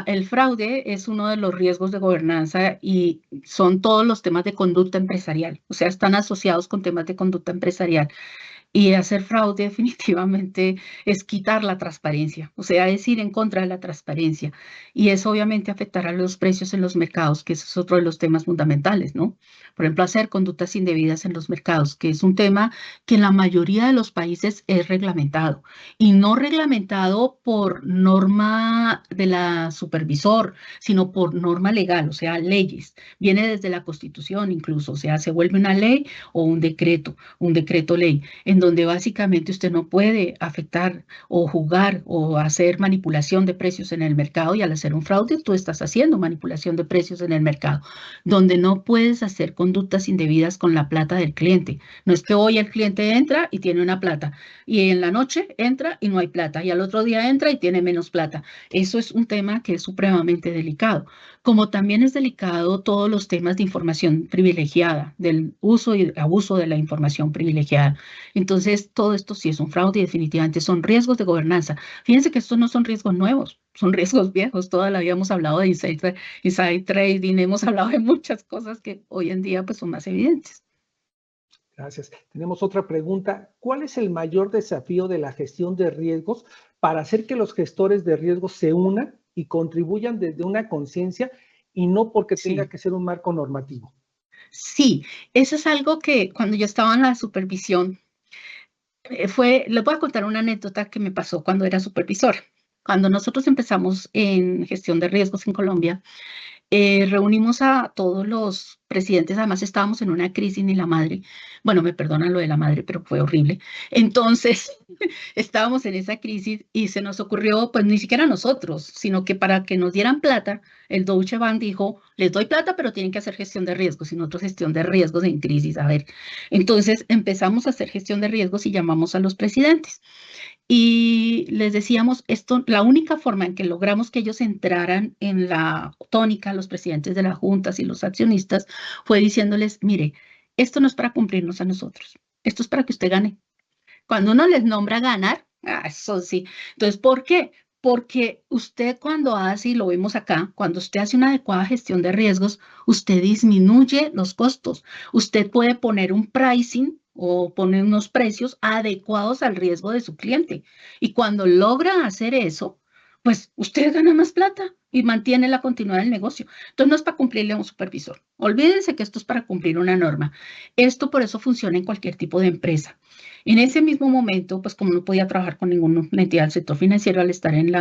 el fraude es uno de los riesgos de gobernanza y son todos los temas de conducta empresarial. O sea, están asociados con temas de conducta empresarial. Y hacer fraude definitivamente es quitar la transparencia, o sea, es ir en contra de la transparencia. Y eso obviamente afectará los precios en los mercados, que eso es otro de los temas fundamentales, ¿no? Por ejemplo, hacer conductas indebidas en los mercados, que es un tema que en la mayoría de los países es reglamentado. Y no reglamentado por norma de la supervisor, sino por norma legal, o sea, leyes. Viene desde la Constitución incluso, o sea, se vuelve una ley o un decreto ley, en donde básicamente usted no puede afectar o jugar o hacer manipulación de precios en el mercado y al hacer un fraude tú estás haciendo manipulación de precios en el mercado, donde no puedes hacer conductas indebidas con la plata del cliente. No es que hoy el cliente entra y tiene una plata y en la noche entra y no hay plata y al otro día entra y tiene menos plata. Eso es un tema que es supremamente delicado. Como también es delicado todos los temas de información privilegiada, del uso y abuso de la información privilegiada. Entonces, todo esto sí es un fraude y definitivamente son riesgos de gobernanza. Fíjense que estos no son riesgos nuevos, son riesgos viejos. Toda la vida hemos hablado de inside trading, hemos hablado de muchas cosas que hoy en día pues son más evidentes. Gracias. Tenemos otra pregunta. ¿Cuál es el mayor desafío de la gestión de riesgos para hacer que los gestores de riesgos se unan y contribuyan desde una conciencia y no porque tenga que ser un marco normativo? Sí, eso es algo que cuando yo estaba en la supervisión, les voy a contar una anécdota que me pasó cuando era supervisor. Cuando nosotros empezamos en gestión de riesgos en Colombia, Reunimos a todos los presidentes, además estábamos en una crisis ni la madre, bueno, me perdonan lo de la madre, pero fue horrible. Entonces, estábamos en esa crisis y se nos ocurrió, pues ni siquiera a nosotros, sino que para que nos dieran plata, el Deutsche Bank dijo, les doy plata, pero tienen que hacer gestión de riesgos, y nosotros gestión de riesgos en crisis, a ver. Entonces, empezamos a hacer gestión de riesgos y llamamos a los presidentes. Y les decíamos, esto, la única forma en que logramos que ellos entraran en la tónica, los presidentes de las juntas y los accionistas, fue diciéndoles, mire, esto no es para cumplirnos a nosotros, esto es para que usted gane. Cuando uno les nombra ganar, eso sí. Entonces, ¿por qué? Porque usted cuando hace, y lo vemos acá, cuando usted hace una adecuada gestión de riesgos, usted disminuye los costos. Usted puede poner un pricing o poner unos precios adecuados al riesgo de su cliente. Y cuando logra hacer eso, pues usted gana más plata y mantiene la continuidad del negocio. Entonces no es para cumplirle a un supervisor. Olvídense que esto es para cumplir una norma. Esto por eso funciona en cualquier tipo de empresa. En ese mismo momento, pues como no podía trabajar con ninguna entidad del sector financiero al estar en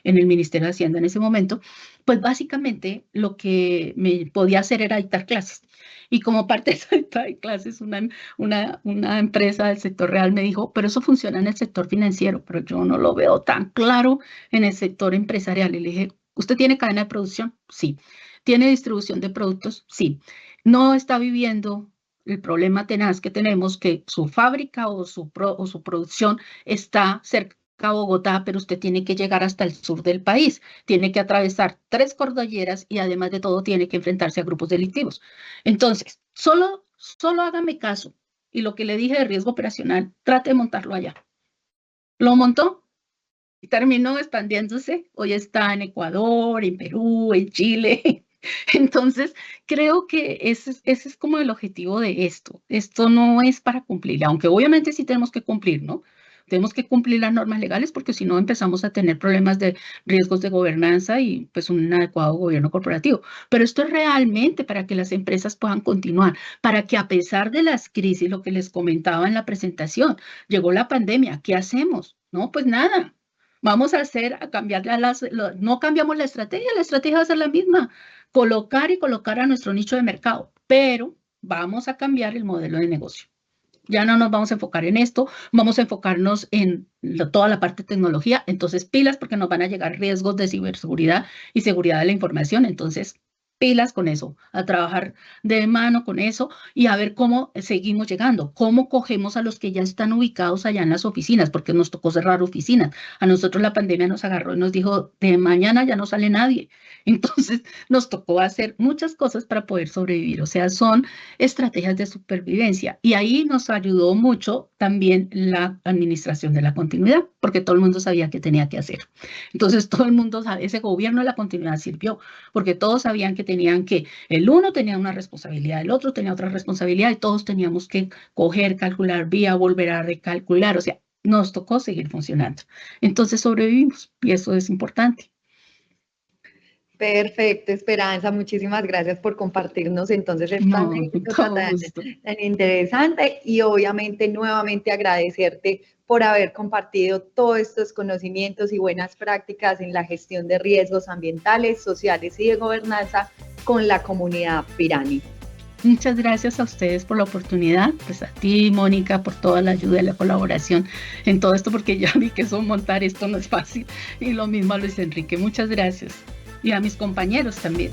el Ministerio de Hacienda en ese momento, pues básicamente lo que me podía hacer era dictar clases. Y como parte de esa dictar clases, una empresa del sector real me dijo, pero eso funciona en el sector financiero, pero yo no lo veo tan claro en el sector empresarial. Y le dije, ¿usted tiene cadena de producción? Sí. ¿Tiene distribución de productos? Sí. ¿No está viviendo el problema tenaz que tenemos, que su fábrica o su producción está cerca a Bogotá, pero usted tiene que llegar hasta el sur del país, tiene que atravesar 3 cordilleras y además de todo tiene que enfrentarse a grupos delictivos? Entonces, solo hágame caso y lo que le dije de riesgo operacional, trate de montarlo allá. Lo montó y terminó expandiéndose. Hoy está en Ecuador, en Perú, en Chile. Entonces, creo que ese es como el objetivo de esto. Esto no es para cumplir, aunque obviamente sí tenemos que cumplir, ¿no? Tenemos que cumplir las normas legales porque si no empezamos a tener problemas de riesgos de gobernanza y pues un inadecuado gobierno corporativo. Pero esto es realmente para que las empresas puedan continuar, para que a pesar de las crisis, lo que les comentaba en la presentación, llegó la pandemia, ¿qué hacemos? No, pues nada. Vamos a cambiar no cambiamos la estrategia va a ser la misma, colocar a nuestro nicho de mercado, pero vamos a cambiar el modelo de negocio. Ya no nos vamos a enfocar en esto, vamos a enfocarnos en toda la parte de tecnología, entonces pilas porque nos van a llegar riesgos de ciberseguridad y seguridad de la información, entonces pilas con eso, a trabajar de mano con eso y a ver cómo seguimos llegando, cómo cogemos a los que ya están ubicados allá en las oficinas, porque nos tocó cerrar oficinas. A nosotros la pandemia nos agarró y nos dijo, de mañana ya no sale nadie. Entonces nos tocó hacer muchas cosas para poder sobrevivir, o sea, son estrategias de supervivencia. Y ahí nos ayudó mucho también la administración de la continuidad, porque todo el mundo sabía qué tenía que hacer. Entonces todo el mundo sabe, ese gobierno de la continuidad sirvió, porque todos sabían que el uno tenía una responsabilidad, el otro tenía otra responsabilidad y todos teníamos que coger, calcular, volver a recalcular, o sea, nos tocó seguir funcionando. Entonces sobrevivimos y eso es importante. Perfecto, Esperanza, muchísimas gracias por compartirnos entonces esta anécdota tan interesante y obviamente nuevamente agradecerte por haber compartido todos estos conocimientos y buenas prácticas en la gestión de riesgos ambientales, sociales y de gobernanza con la comunidad Pirani. Muchas gracias a ustedes por la oportunidad, pues a ti, Mónica, por toda la ayuda y la colaboración en todo esto, porque ya vi que montar esto no es fácil, y lo mismo a Luis Enrique, muchas gracias, y a mis compañeros también.